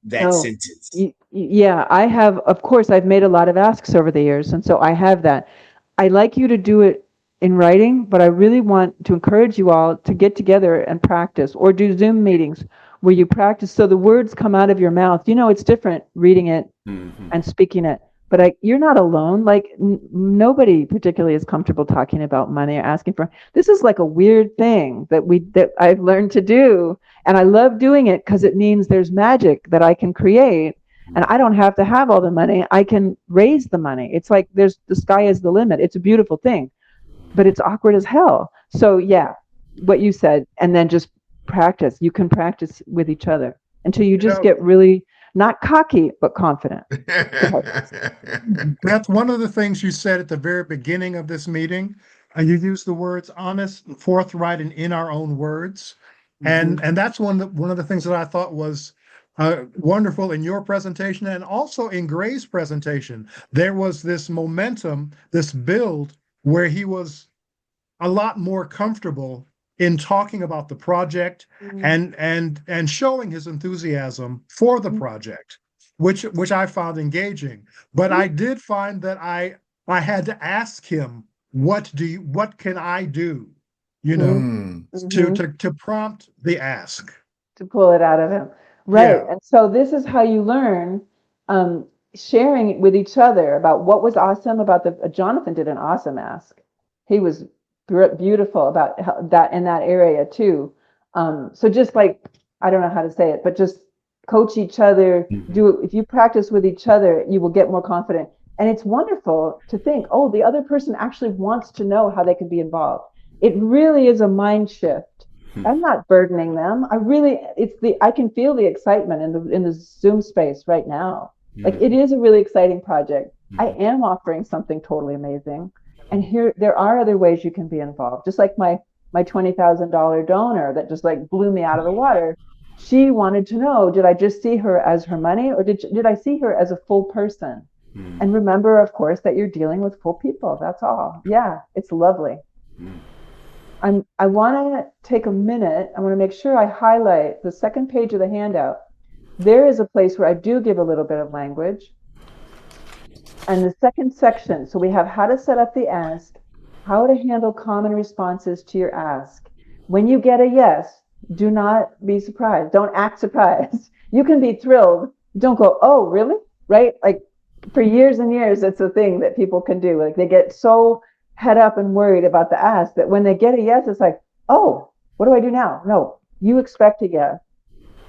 that Oh, sentence. yeah, I have, of course, I've made a lot of asks over the years, and so I have that. I like you to do it in writing, but I really want to encourage you all to get together and practice or do Zoom meetings where you practice so the words come out of your mouth. It's different reading it and speaking it, but you're not alone. Like nobody particularly is comfortable talking about money or asking for. This is like a weird thing that I've learned to do, and I love doing it because it means there's magic that I can create, and I don't have to have all the money. I can raise the money. It's like the sky is the limit. It's a beautiful thing, but it's awkward as hell. So yeah, what you said, and then just practice. You can practice with each other until you just get really not cocky, but confident. Beth, one of the things you said at the very beginning of this meeting, you used the words honest, forthright, and in our own words. And that's one of the things that I thought was wonderful in your presentation and also in Gray's presentation. There was this momentum, this build where he was a lot more comfortable in talking about the project and showing his enthusiasm for the project, which I found engaging. But I did find that I had to ask him, what can I do? To prompt the ask. To pull it out of him. Right. Yeah. And so this is how you learn sharing with each other about what was awesome about Jonathan did an awesome ask. He was beautiful about that in that area too. So just like, I don't know how to say it, but just coach each other. If you practice with each other, you will get more confident. And it's wonderful to think, oh, the other person actually wants to know how they can be involved. It really is a mind shift. I'm not burdening them. I can feel the excitement in the Zoom space right now. Like it is a really exciting project. I am offering something totally amazing. And there are other ways you can be involved. Just like my $20,000 donor that just like blew me out of the water. She wanted to know, did I just see her as her money, or did I see her as a full person? And remember, of course, that you're dealing with full people. That's all. Yeah, it's lovely. I want to take a minute. I want to make sure I highlight the second page of the handout. There is a place where I do give a little bit of language. And the second section, so we have how to set up the ask, how to handle common responses to your ask. When you get a yes, do not be surprised. Don't act surprised. You can be thrilled. Don't go, oh, really? Right? Like for years and years, it's a thing that people can do. Like they get so head up and worried about the ask that when they get a yes, it's like, oh, what do I do now? No, you expect a yes.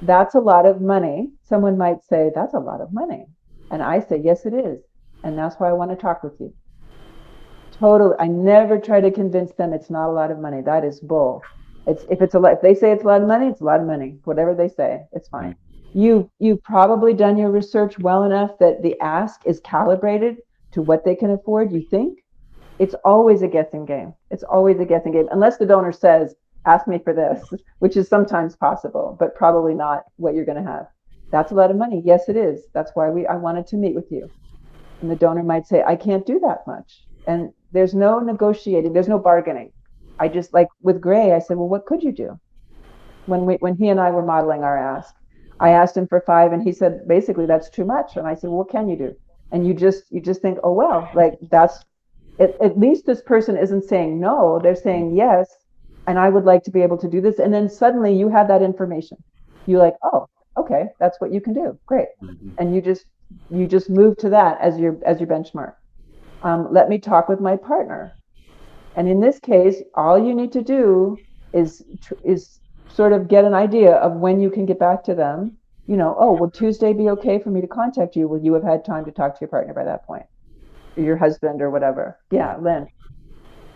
That's a lot of money. Someone might say, that's a lot of money. And I say, yes, it is. And that's why I want to talk with you. Totally. I never try to convince them it's not a lot of money. That is bull. It's if it's a lot, if they say it's a lot of money, it's a lot of money. Whatever they say, it's fine. You've probably done your research well enough that the ask is calibrated to what they can afford, you think. It's always a guessing game. It's always a guessing game, unless the donor says, ask me for this, which is sometimes possible, but probably not what you're going to have. That's a lot of money. Yes, it is. That's why I wanted to meet with you. And the donor might say, I can't do that much. And there's no negotiating, there's no bargaining. I just, like with Gray, I said, well, what could you do? When he and I were modeling our ask, I asked him for 5 and he said, basically, that's too much. And I said, well, what can you do? And you just think, oh, well, like that's, at least this person isn't saying no, they're saying yes. And I would like to be able to do this. And then suddenly you have that information. You're like, oh, okay, that's what you can do. Great. And you just move to that as your benchmark. Let me talk with my partner. And in this case, all you need to do is sort of get an idea of when you can get back to them. You know, oh, will Tuesday be okay for me to contact you? Will you have had time to talk to your partner by that point? Or your husband or whatever. Yeah, Lynn.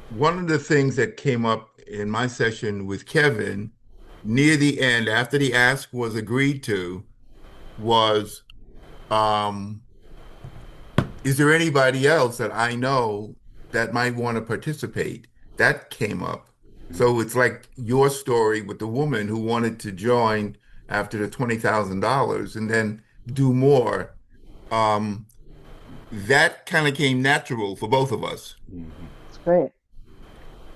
One of the things that came up in my session with Kevin near the end, after the ask was agreed to, was, is there anybody else that I know that might want to participate? That came up. So it's like your story with the woman who wanted to join after the $20,000 and then do more. That kind of came natural for both of us. It's great.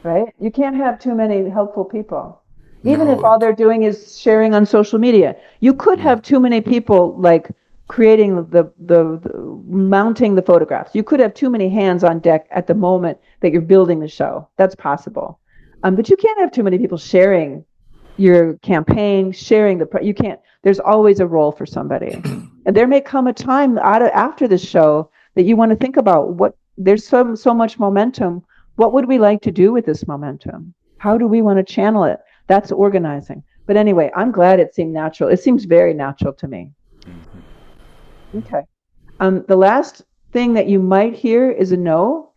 Right? You can't have too many helpful people. Even if No, all they're doing is sharing on social media. You could have too many people like creating the mounting the photographs. You could have too many hands on deck at the moment that you're building the show. That's possible. But you can't have too many people sharing your campaign, sharing you can't, there's always a role for somebody. And there may come a time after the show that you want to think about there's so much momentum. What would we like to do with this momentum? How do we want to channel it? That's organizing. But anyway, I'm glad it seemed natural. It seems very natural to me. Okay. The last thing that you might hear is a no.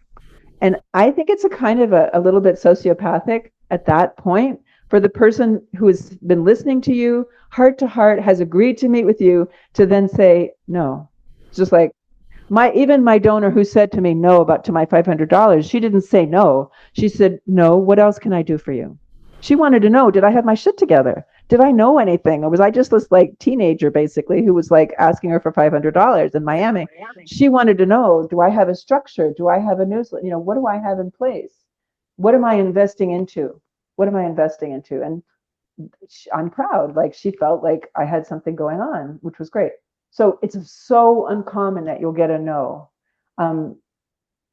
And I think it's a kind of a little bit sociopathic at that point for the person who has been listening to you, heart to heart, has agreed to meet with you, to then say no. It's just like, even my donor who said to me no to my $500, she didn't say no. She said, no, what else can I do for you? She wanted to know, did I have my shit together? Did I know anything? Or was I just this like teenager basically who was like asking her for $500 in Miami? She wanted to know, do I have a structure? Do I have a newsletter? You know, what do I have in place? What am I investing into? What am I investing into? And I'm proud. Like she felt like I had something going on, which was great. So it's so uncommon that you'll get a no. You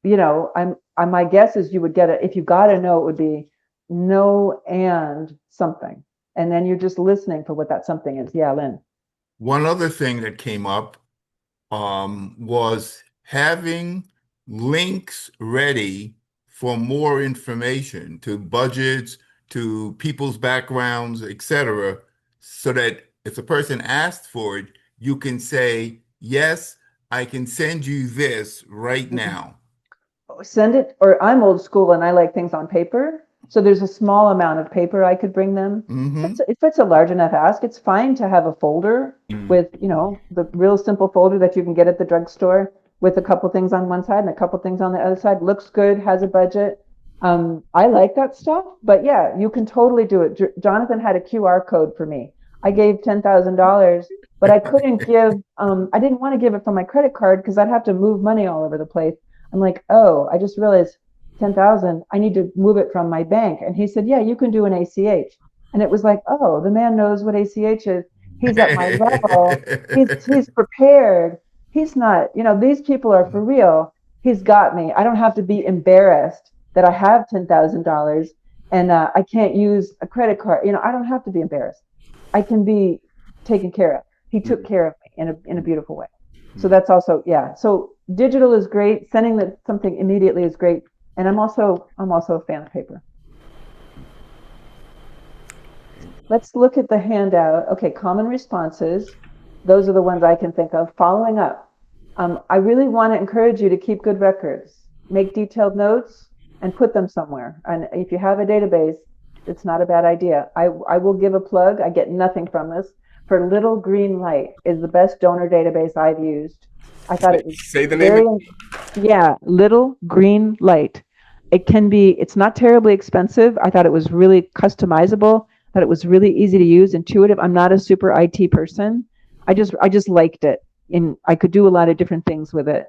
know, my guess is you would get if you got a no, it would be no and something. And then you're just listening for what that something is. Yeah, Lynn. one other thing that came up was having links ready for more information to budgets, to people's backgrounds, etc., so that if a person asked for it, you can say, yes, I can send you this right now. Send it, or I'm old school and I like things on paper. So there's a small amount of paper I could bring them. If it's a large enough ask, it's fine to have a folder with, you know, the real simple folder that you can get at the drugstore with a couple things on one side and a couple things on the other side. Looks good, has a budget. I like that stuff, but yeah, you can totally do it. Jonathan had a QR code for me. I gave $10,000, but I couldn't give, I didn't want to give it from my credit card because I'd have to move money all over the place. I'm like, oh, I just realized 10,000, I need to move it from my bank. And he said, yeah, you can do an ACH. And it was like, oh, the man knows what ACH is. He's at my level. He's prepared. He's not, you know, these people are for real. He's got me. I don't have to be embarrassed that I have $10,000 and I can't use a credit card. You know, I don't have to be embarrassed. I can be taken care of. He took care of me in a beautiful way. So that's also, yeah. So digital is great. Sending something immediately is great. And I'm also a fan of paper. let's look at the handout. Okay, common responses. Those are the ones I can think of. Following up. I really want to encourage you to keep good records, make detailed notes, and put them somewhere. And if you have a database, it's not a bad idea. I will give a plug. I get nothing from this. For Little Green Light is the best donor database I've used. I thought it was Say the name. yeah, Little Green Light. It's not terribly expensive. I thought it was really customizable, that it was really easy to use, intuitive. I'm not a super IT person. I just liked it. And I could do a lot of different things with it.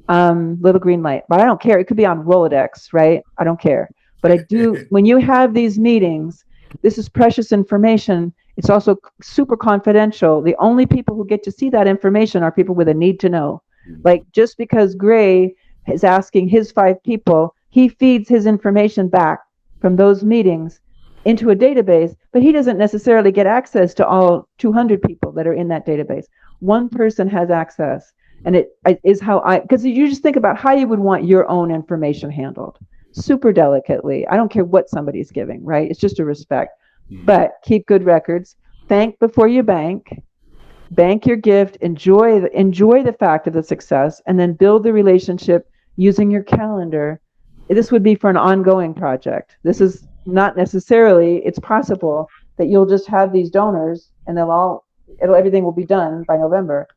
Little Green Light, but I don't care. It could be on Rolodex, right? I don't care. But I do, when you have these meetings, this is precious information. It's also super confidential. The only people who get to see that information are people with a need to know. Like, just because Gray is asking his 5 people, he feeds his information back from those meetings into a database, but he doesn't necessarily get access to all 200 people that are in that database. One person has access, and it is because you just think about how you would want your own information handled super delicately. I don't care what somebody's giving, right? It's just a respect. But keep good records. Thank before you bank. Bank your gift. Enjoy the fact of the success, and then build the relationship using your calendar. This would be for an ongoing project. This is not necessarily. It's possible that you'll just have these donors, and everything will be done by November.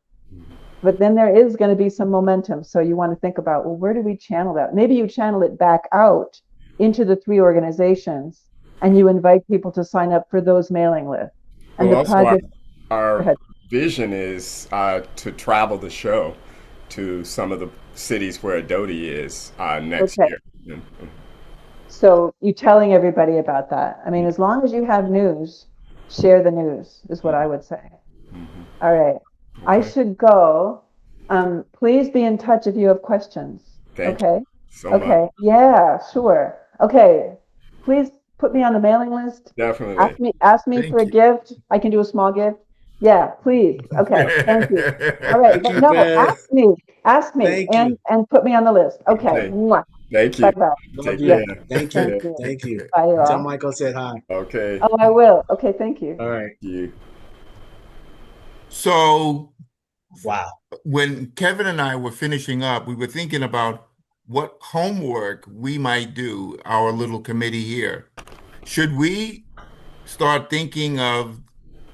But then there is going to be some momentum. So you want to think about, well, where do we channel that? Maybe you channel it back out into the 3 organizations, and you invite people to sign up for those mailing lists. And Well, the project. our vision is to travel the show to some of the cities where Adobe is next year. So you telling everybody about that. I mean, as long as you have news, share the news is what I would say. All right. Okay. I should go. Please be in touch if you have questions. Thank you so much. Yeah, sure. Okay. Please put me on the mailing list. Definitely. Ask me for a gift. I can do a small gift. Yeah, please. Okay. Thank you. All right. But no, ask me and put me on the list. Okay. Thank you. Bye-bye. Thank you. Thank you. Bye, Tell Michael said hi. Okay. Oh, I will. Okay, thank you. All right. Thank you. So, wow. When Kevin and I were finishing up, we were thinking about what homework we might do, our little committee here. Should we start thinking of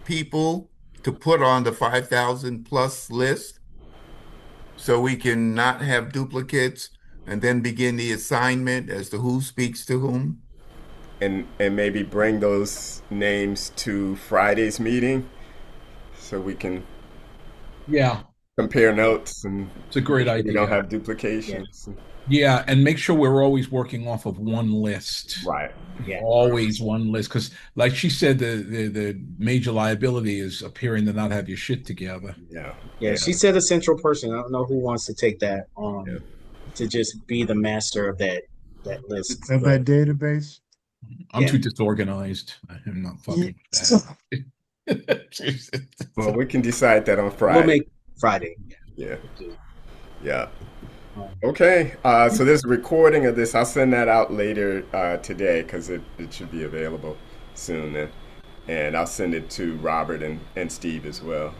people to put on the 5,000 plus list so we can not have duplicates, and then begin the assignment as to who speaks to whom? And maybe bring those names to Friday's meeting so we can compare notes, and it's a great idea. We don't have duplications. Yeah, and make sure we're always working off of one list. Right. Yeah. Always one list, because like she said, the major liability is appearing to not have your shit together. Yeah. She said a central person. I don't know who wants to take that on to just be the master of that list. Of that database. I'm too disorganized. I'm not fucking with that. Well, we can decide that on Friday. We'll make Friday. Yeah. Okay. So there's a recording of this. I'll send that out later today, because it should be available soon. And I'll send it to Robert and Steve as well.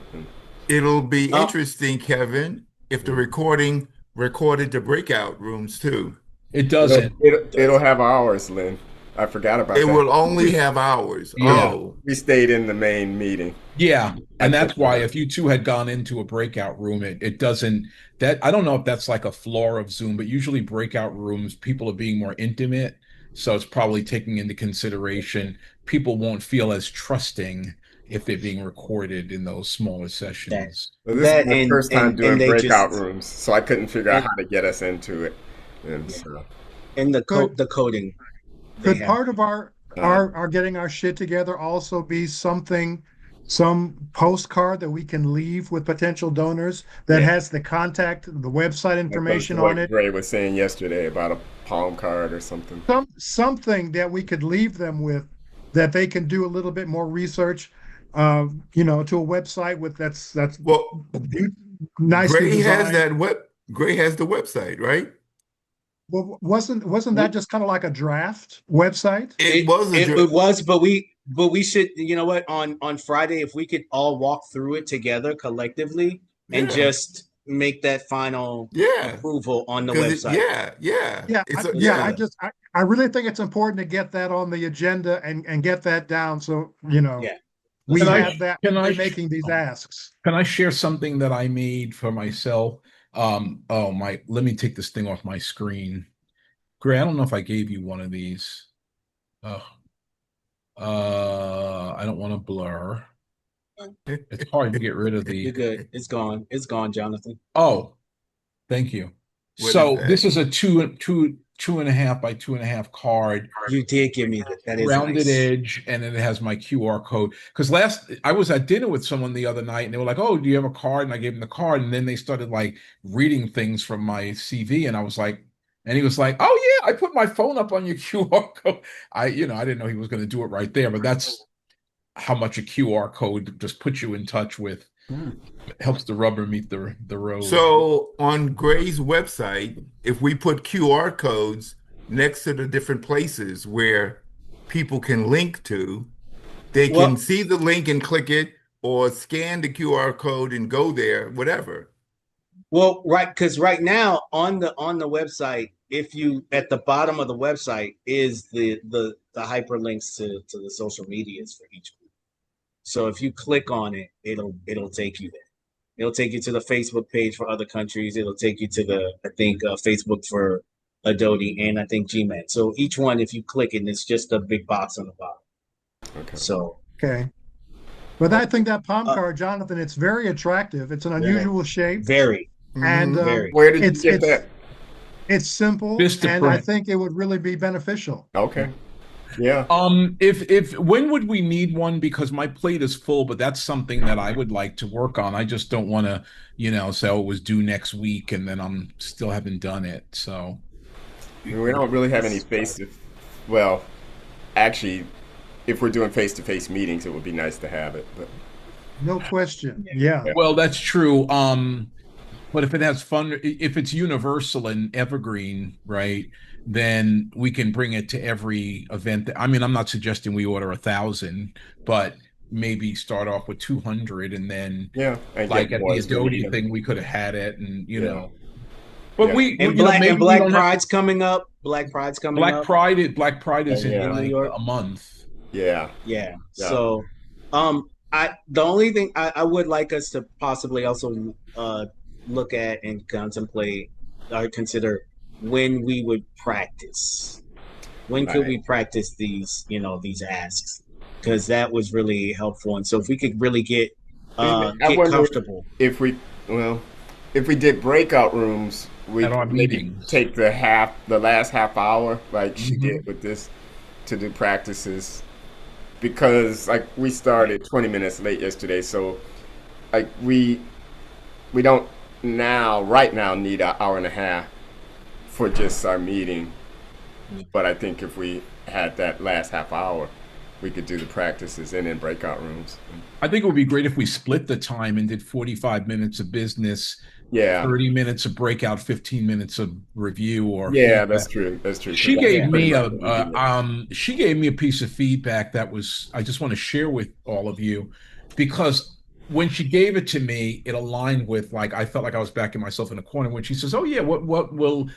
It'll be interesting, Kevin, if the recording recorded the breakout rooms too. It doesn't. It'll have ours, Lynn. I forgot about that. It will only have hours. Yeah. Oh. We stayed in the main meeting. Yeah. And that's why if you two had gone into a breakout room, it doesn't, I don't know if that's like a flaw of Zoom, but usually breakout rooms, people are being more intimate. So it's probably taking into consideration, people won't feel as trusting if they're being recorded in those smaller sessions. This is my first time doing breakout rooms, so I couldn't figure out how to get us into it. And the coding. Could part of our getting our shit together also be some postcard that we can leave with potential donors that has the contact, the website information on it? Gray was saying yesterday about a palm card or something. Something that we could leave them with, that they can do a little bit more research, to a website with that's well, nice. Gray has Gray has the website, right? Well, wasn't that just kind of like a draft website? It was, but but we should, you know what, on Friday, if we could all walk through it together collectively and Yeah. just make that final Yeah. approval on the Because website. Yeah, it's a, Let's do that. I really think it's important to get that on the agenda and get that down. So, Yeah. Let's we Can do I have that. that can when I we're making these asks. can I share something that I made for myself? Oh my, let me take this thing off my screen. Gray, I don't know if I gave you one of these. Oh, I don't want to blur. It's hard to get rid of You're the. good. It's gone. It's gone, Jonathan. Oh, thank you. what is So that? this is a two and a half by 2.5 card, You did give me that. That is rounded nice. edge, and then it has my QR code. Because last I was at dinner with someone the other night, and they were like, "Oh, do you have a card?" And I gave them the card, and then they started like reading things from my CV, and I was like, and he was like, "Oh yeah, I put my phone up on your QR code." I didn't know he was going to do it right there, but that's how much a QR code just puts you in touch with, helps the rubber meet the road. So on Gray's website, if we put QR codes next to the different places where people can link to, they can Well, see the link and click it or scan the QR code and go there, whatever. right, because right now on the website, if you at the bottom of the website is the hyperlinks to the social medias for each group. So if you click on it, it'll take you there. It'll take you to the Facebook page for other countries. It'll take you to the, I think, Facebook for Adobe and I think Gmail. So each one, if you click it, it's just a big box on the bottom. Okay. So, Okay. But I think that palm uh, card, Jonathan, it's very attractive. It's an yeah, unusual shape, very, and Mhm. very. Where did you it's get that? it's simple, and I Vistaprint. think it would really be beneficial. Okay. Yeah. If when would we need one? Because my plate is full, but that's something that I would like to work on. I just don't want to, say oh, it was due next week and then I'm still haven't done it. So We don't really have any face to, well, actually, if we're doing face-to-face meetings, it would be nice to have it. But No question. Yeah. well, that's true. But if it has fun, if it's universal and evergreen, right, then we can bring it to every event. I mean, I'm not suggesting we order 1,000, but maybe start off with 200, and then yeah, and like get at more the as we need Adobe them. thing, we could have had it, and Yeah. But Yeah. And maybe we Black don't have to. Pride's coming up. Black Pride's coming up Black Pride Oh, is in yeah. in New like York. a month. Yeah. Yeah. Yeah. So, the only thing I would like us to possibly also look at and contemplate or consider when we would practice. When could Right. we practice these asks? Because that was really helpful. And so if we could really And I get wonder comfortable. if we, well, if we did breakout rooms, we At our could maybe meetings. take the last half hour, like she Mhm. did with this, to do practices. Because like we started 20 minutes late yesterday, so like we don't right now need an hour and a half for just our meeting. But I think if we had that last half hour, we could do the practices and in breakout rooms. I think it would be great if we split the time and did 45 minutes of business, Yeah, 30 minutes of breakout, 15 minutes of review or yeah, feedback. that's true. That's true. 'Cause She that's gave Yeah. pretty me much what we did. she gave me a piece of feedback that was I just want to share with all of you, because when she gave it to me, it aligned with, like, I felt like I was backing myself in a corner when she says, "Oh yeah, what will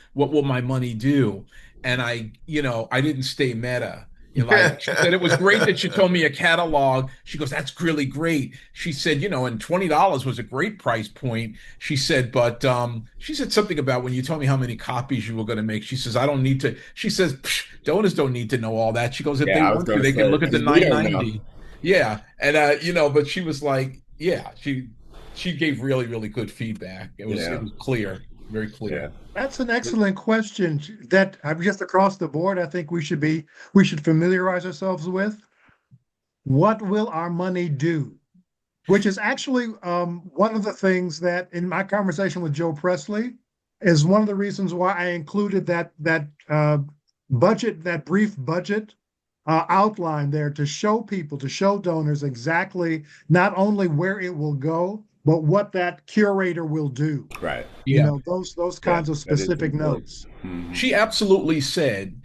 my money do?" And I didn't stay meta. Like she said, it was great that she told me a catalog. She goes, "That's really great." She said, and $20 was a great price point. She said, but she said something about when you told me how many copies you were going to make. She says, "I don't need to." She says, "Psh, donors don't need to know all that." She goes, "If they Yeah, I was want to, gonna they can say look at the because we don't know. 990." Yeah, and but she was like, yeah, she gave really, really good feedback. It was Yeah, clear, very yeah. clear. That's an excellent question that I'm just across the board. I think we should familiarize ourselves with. What will our money do? Which is actually one of the things that in my conversation with Joe Presley is one of the reasons why I included that brief budget outline there to show people, to show donors exactly not only where it will go, but what that curator will do. Right. Yeah, Those Yeah, kinds of that is specific important. notes. Hmm. she absolutely said,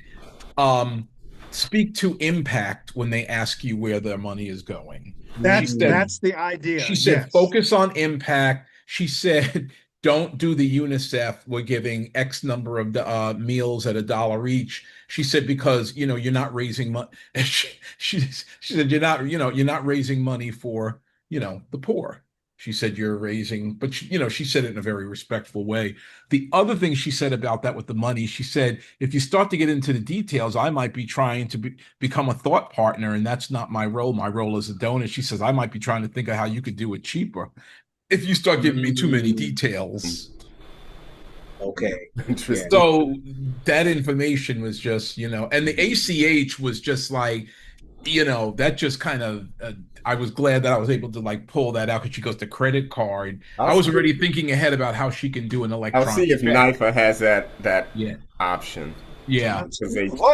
um, speak to impact when they ask you where their money is going. She That's said, that's the idea. she said, Yes. focus on impact. She said, don't do the UNICEF. We're giving X number of meals at $1 each. She said, because, you're not raising money. She said, you're not raising money for, the poor. She said, you're raising, but she said it in a very respectful way. The other thing she said about that with the money, she said, if you start to get into the details, I might be trying to become a thought partner, and that's not my role. My role is a donor. She says, I might be trying to think of how you could do it cheaper if you start giving me too many details. Okay. Interesting. So that information was just, and the ACH was just like, that just kind of, I was glad that I was able to like pull that out because she goes to credit card. I was already thinking ahead about how she can do an electronic. I'll see if check. NIFA has that Yeah. option. Yeah.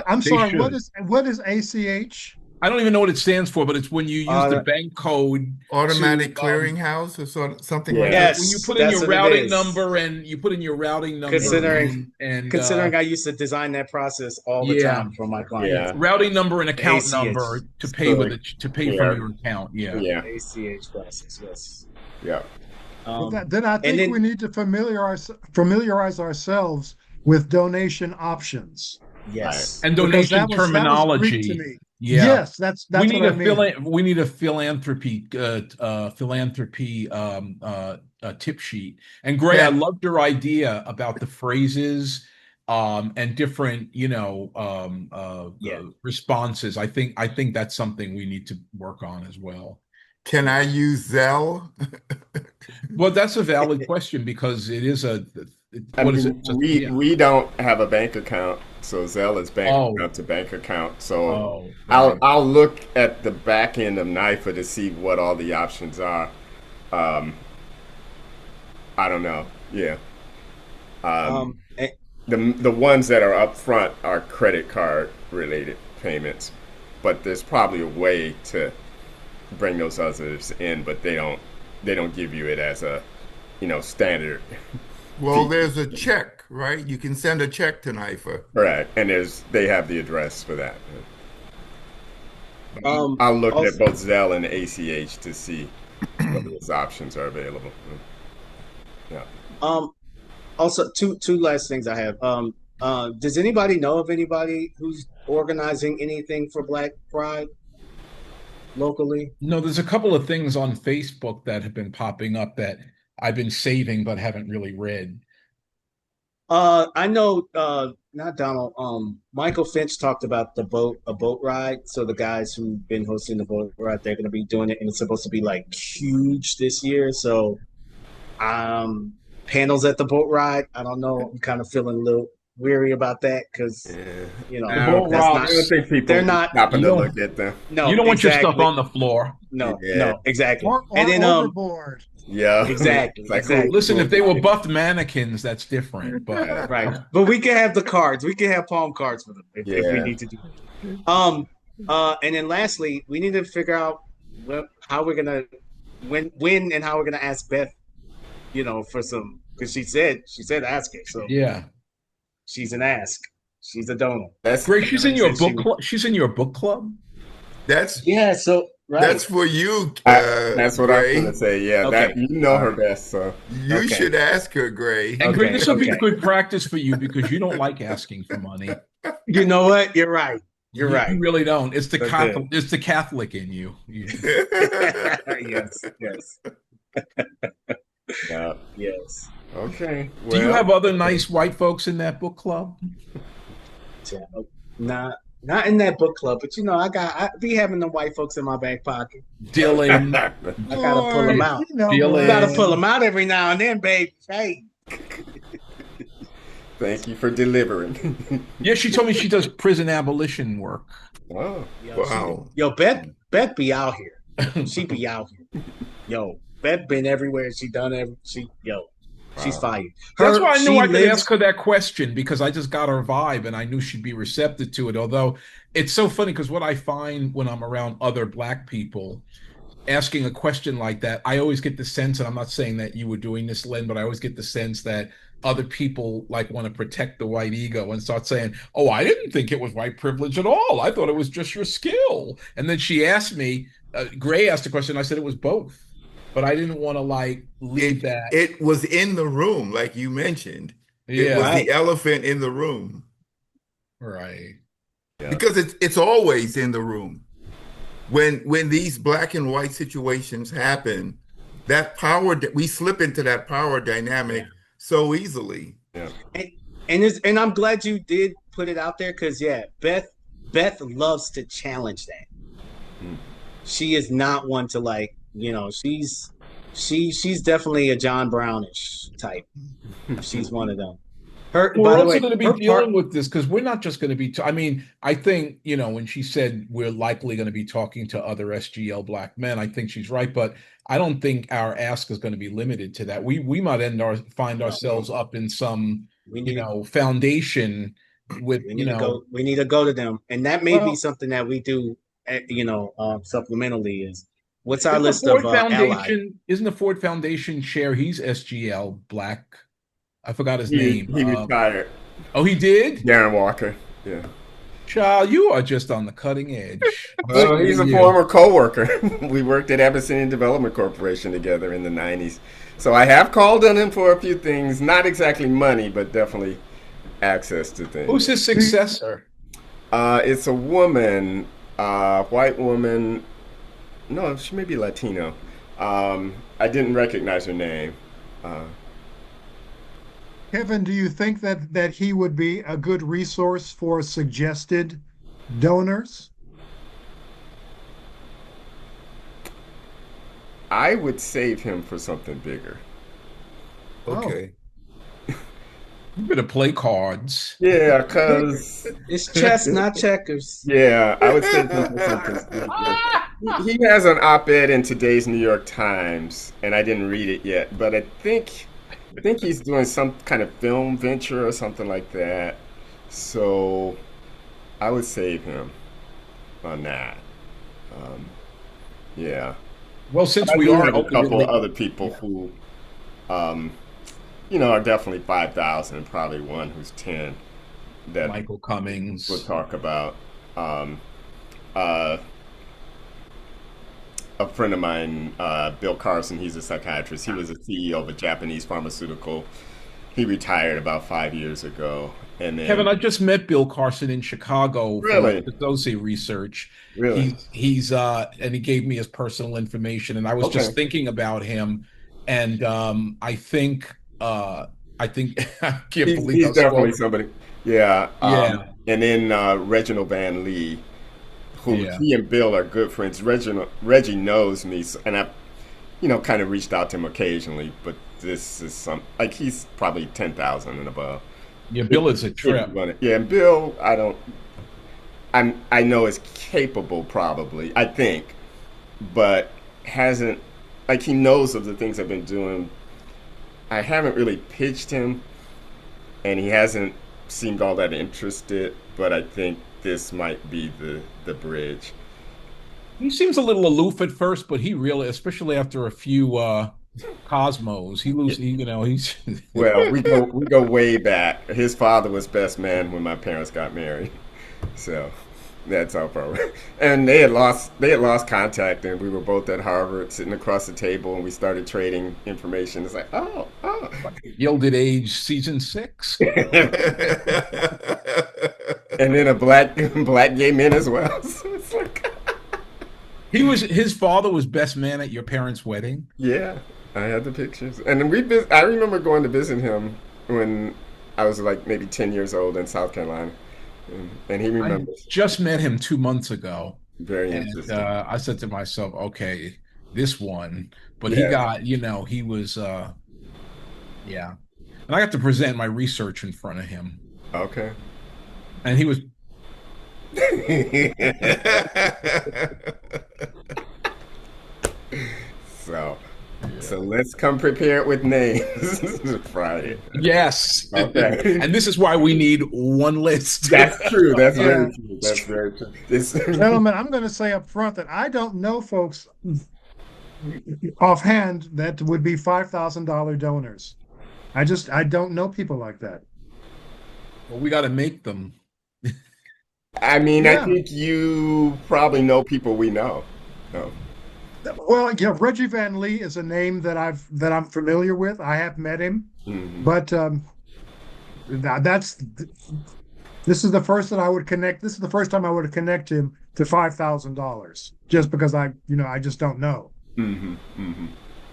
I'm sorry, should. what is ACH? I don't even know what it stands for, but it's when you use the bank code. Automatic clearinghouse or something like Yeah. that. When you Yes, put in that's your what it routing is. number and you put in your routing number Considering and I used to design that process all the Yeah. time for my clients. Yeah. routing number and account ACH. number to pay So, to pay from your account. Yeah. Yeah. ACH process, yes. Yeah. Then I think we need to familiarize ourselves with donation options. Yes. And Because donation that was Greek to terminology. me. Yeah. Yes, that's we need what I mean. we need a philanthropy tip sheet. And Gray, Yeah. I loved your idea about the phrases and different responses. I think that's something we need to work on as well. Can I use Zelle? Well, that's a valid question because it is we don't have a bank account, so Zelle is bank account to bank account. So I'll look at the back end of NIFA to see what all the options are. I don't know. Yeah. The ones that are up front are credit card related payments, but there's probably a way to bring those others in, but they don't give you it as a standard. Well, there's a check, right? You can send a check to NIFA. Correct, and they have the address for that. I'll look at both Zelle and ACH to see what those options are available. Yeah. Also, two last things I have. Does anybody know of anybody who's organizing anything for Black Pride locally? No, there's a couple of things on Facebook that have been popping up that I've been saving but haven't really read. I know not Donald. Michael Finch talked about a boat ride. So the guys who've been hosting the boat ride, they're going to be doing it, and it's supposed to be like huge this year. So, panels at the boat ride. I don't know. I'm kind of feeling a little weary about that because The boat rides, I don't think people they're not stopping to look at them. No, you don't want your stuff on the floor. No, exactly. Or And then overboard. Yeah, exactly. Like, exactly. Listen, if they were buffed mannequins, that's different. But Right. But we can have the cards. We can have palm cards for them if we need to do it. And then lastly, we need to figure out how we're gonna when and how we're gonna ask Beth, for some, because she said ask her. So yeah, she's an ask. She's a donor. That's Great. She's in your book club. She's in your book club. That's so right. That's for you. that's what Gray. I'm going to say. Yeah, Okay. that her best. So You should ask her, Gray. And Greg, this will be okay. good practice for you because you don't like asking for money. You know what? You're right. You're right. You really don't. It's the That's Catholic. It's the Catholic in you. Yes. yeah. Yes. Okay. Do you have other nice white folks in that book club? Not in that book club, but I be having the white folks in my back pocket. Dylan. I gotta pull them out. Dylan. You gotta pull them out every now and then, babe. Hey. Thank you for delivering. Yeah, she told me she does prison abolition work. Oh, Wow. Beth be out here. She be out here. Yo, Beth been everywhere. She's fired. That's why I knew I could ask her that question because I just got her vibe and I knew she'd be receptive to it. Although it's so funny because what I find when I'm around other Black people, asking a question like that, I always get the sense, and I'm not saying that you were doing this, Len, but I always get the sense that other people like want to protect the white ego and start saying, "Oh, I didn't think it was white privilege at all. I thought it was just your skill." And then she asked me, Gray asked a question. I said it was both, but I didn't want to like leave that. It was in the room, like you mentioned. It was Yeah, the elephant in the room right. Yeah. because it's always in the room. When these black and white situations happen, that power we slip into that power dynamic so easily. Yeah. And I'm glad you did put it out there because Beth loves to challenge that. Mm. She is not one to like, she's definitely a John Brownish type. She's one of them. Her, We're by the also way, going to be her dealing with this because we're not just going to be. I mean, I think, when she said we're likely going to be talking to other SGL black men, I think she's right. But I don't think our ask is going to be limited to that. We might find ourselves up in some, we need foundation with, we need to go to them, and that may be well, something that we do, supplementally. Is what's our isn't the list of Ford allies? Foundation, isn't the Ford Foundation chair? He's SGL black. I forgot his He name. he retired. Oh, he did? Darren Walker. Yeah. Child, you are just on the cutting edge. I'm Well, sticking he's with a you. former co-worker. We worked at Abyssinian Development Corporation together in the 90s. So I have called on him for a few things, not exactly money, but definitely access to things. Who's his successor? It's a woman, white woman. No, she may be Latino. I didn't recognize her name. Kevin, do you think that he would be a good resource for suggested donors? I would save him for something bigger. Okay. You better play cards. Yeah, because It's chess, not checkers. yeah, I would save him for something bigger. He has an op-ed in today's New York Times, and I didn't read it yet, but I think he's doing some kind of film venture or something like that. So I would save him on that. Um, yeah. Well, since I we do are have a couple ultimately, other people who, um, are definitely 5,000, probably one who's 10 that Michael we'll Cummings, talk about. Uh, a friend of mine, Bill Carson, he's a psychiatrist. He was the CEO of a Japanese pharmaceutical. He retired about 5 years ago. And Kevin, then, I just met Bill Carson in Chicago for really, associate research. really, He's and he gave me his personal information, and I was okay. just thinking about him, and I think I can't believe He's how small. definitely somebody. Yeah. Yeah, And then Reginald Van Lee, who yeah. he and Bill are good friends. Reggie knows me, and I, kind of reached out to him occasionally. But this is like he's probably 10,000 and above. Yeah, Bill is a If you trip. want it. Yeah, and Bill, I know is capable probably. I think, but hasn't like he knows of the things I've been doing. I haven't really pitched him, and he hasn't seemed all that interested. But I think this might be the bridge. He seems a little aloof at first, but he really, especially after a few Cosmos, he's Well, we go way back. His father was best man when my parents got married, so that's our problem. And they had lost contact, and we were both at Harvard, sitting across the table, and we started trading information. It's like, oh. Gilded Age season 6. And then a black gay men as well. So it's like, His father was best man at your parents' wedding. yeah, I had the pictures, and then I remember going to visit him when I was like maybe 10 years old in South Carolina, and he I remembers. just met him 2 months ago, Very and interesting. I said to myself, okay, this one. But he Yeah. got, he was, yeah. And I got to present my research in front of him, Okay. and he was, So, yeah. so let's come prepared with names. Friday. Yes. Okay. And this is why we need one list. That's true. That's Yeah. very true. That's very true. Gentlemen, I'm going to say up front that I don't know folks offhand, that would be $5,000 donors. I don't know people like that. Well, we got to make them. I mean, I Yeah. think you probably know people we know. No. Well, yeah, Reggie Van Lee is a name that I'm familiar with. I have met him, Hmm. but that's this is the first that I would connect. This is the first time I would connect him to $5,000, just because I just don't know. Hmm. Hmm.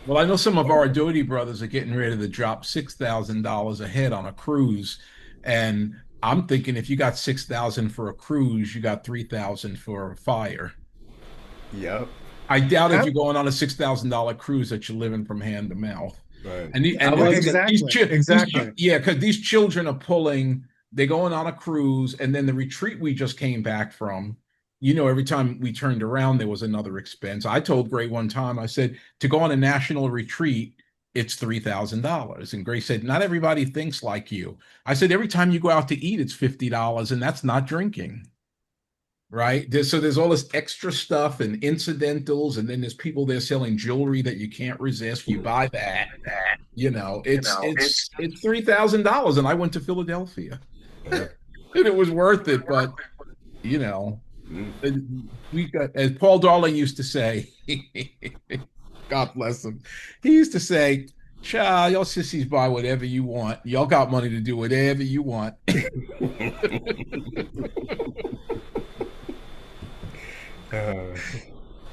Well, I know some of our Doty brothers are getting ready to drop $6,000 a head on a cruise, and I'm thinking if you got 6,000 for a cruise, you got 3,000 for a fire. Yep. I doubt if Yep, you're going on a $6,000 cruise that you're living from hand to mouth. Right. I And was gonna, these exactly, these exactly. yeah, because these children are pulling. They're going on a cruise, and then the retreat we just came back from. Every time we turned around, there was another expense. I told Gray one time, I said, to go on a national retreat, it's $3,000. And Gray said, not everybody thinks like you. I said, every time you go out to eat, it's $50, and that's not drinking. Right. So there's all this extra stuff and incidentals, and then there's people there selling jewelry that you can't resist. You buy that. It's $3,000. And I went to Philadelphia. Yep. And it was worth it. But you know, Mm. we got, as Paul Darling used to say, God bless him. He used to say, "Child, y'all sissies buy whatever you want. Y'all got money to do whatever you want." Uh,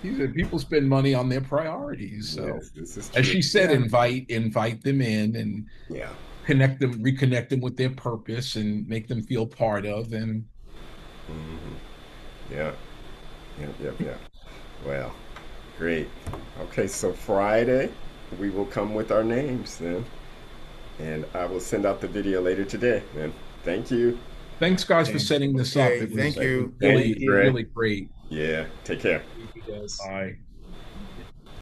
He said people spend money on their priorities. So, yes, this is as true. she said, Yeah. invite them in and Yeah. reconnect them with their purpose and make them feel part of. And Hmm. Yeah. Yep. Yep. Yep. Well, great. Okay, so Friday we will come with our names then, and I will send out the video later today. Then, thank you. thanks, guys, for Okay. setting this up. Okay, It was thank you. Thank really, you, thank you. Greg. really great. Yeah. Take care. Thank you guys. Bye.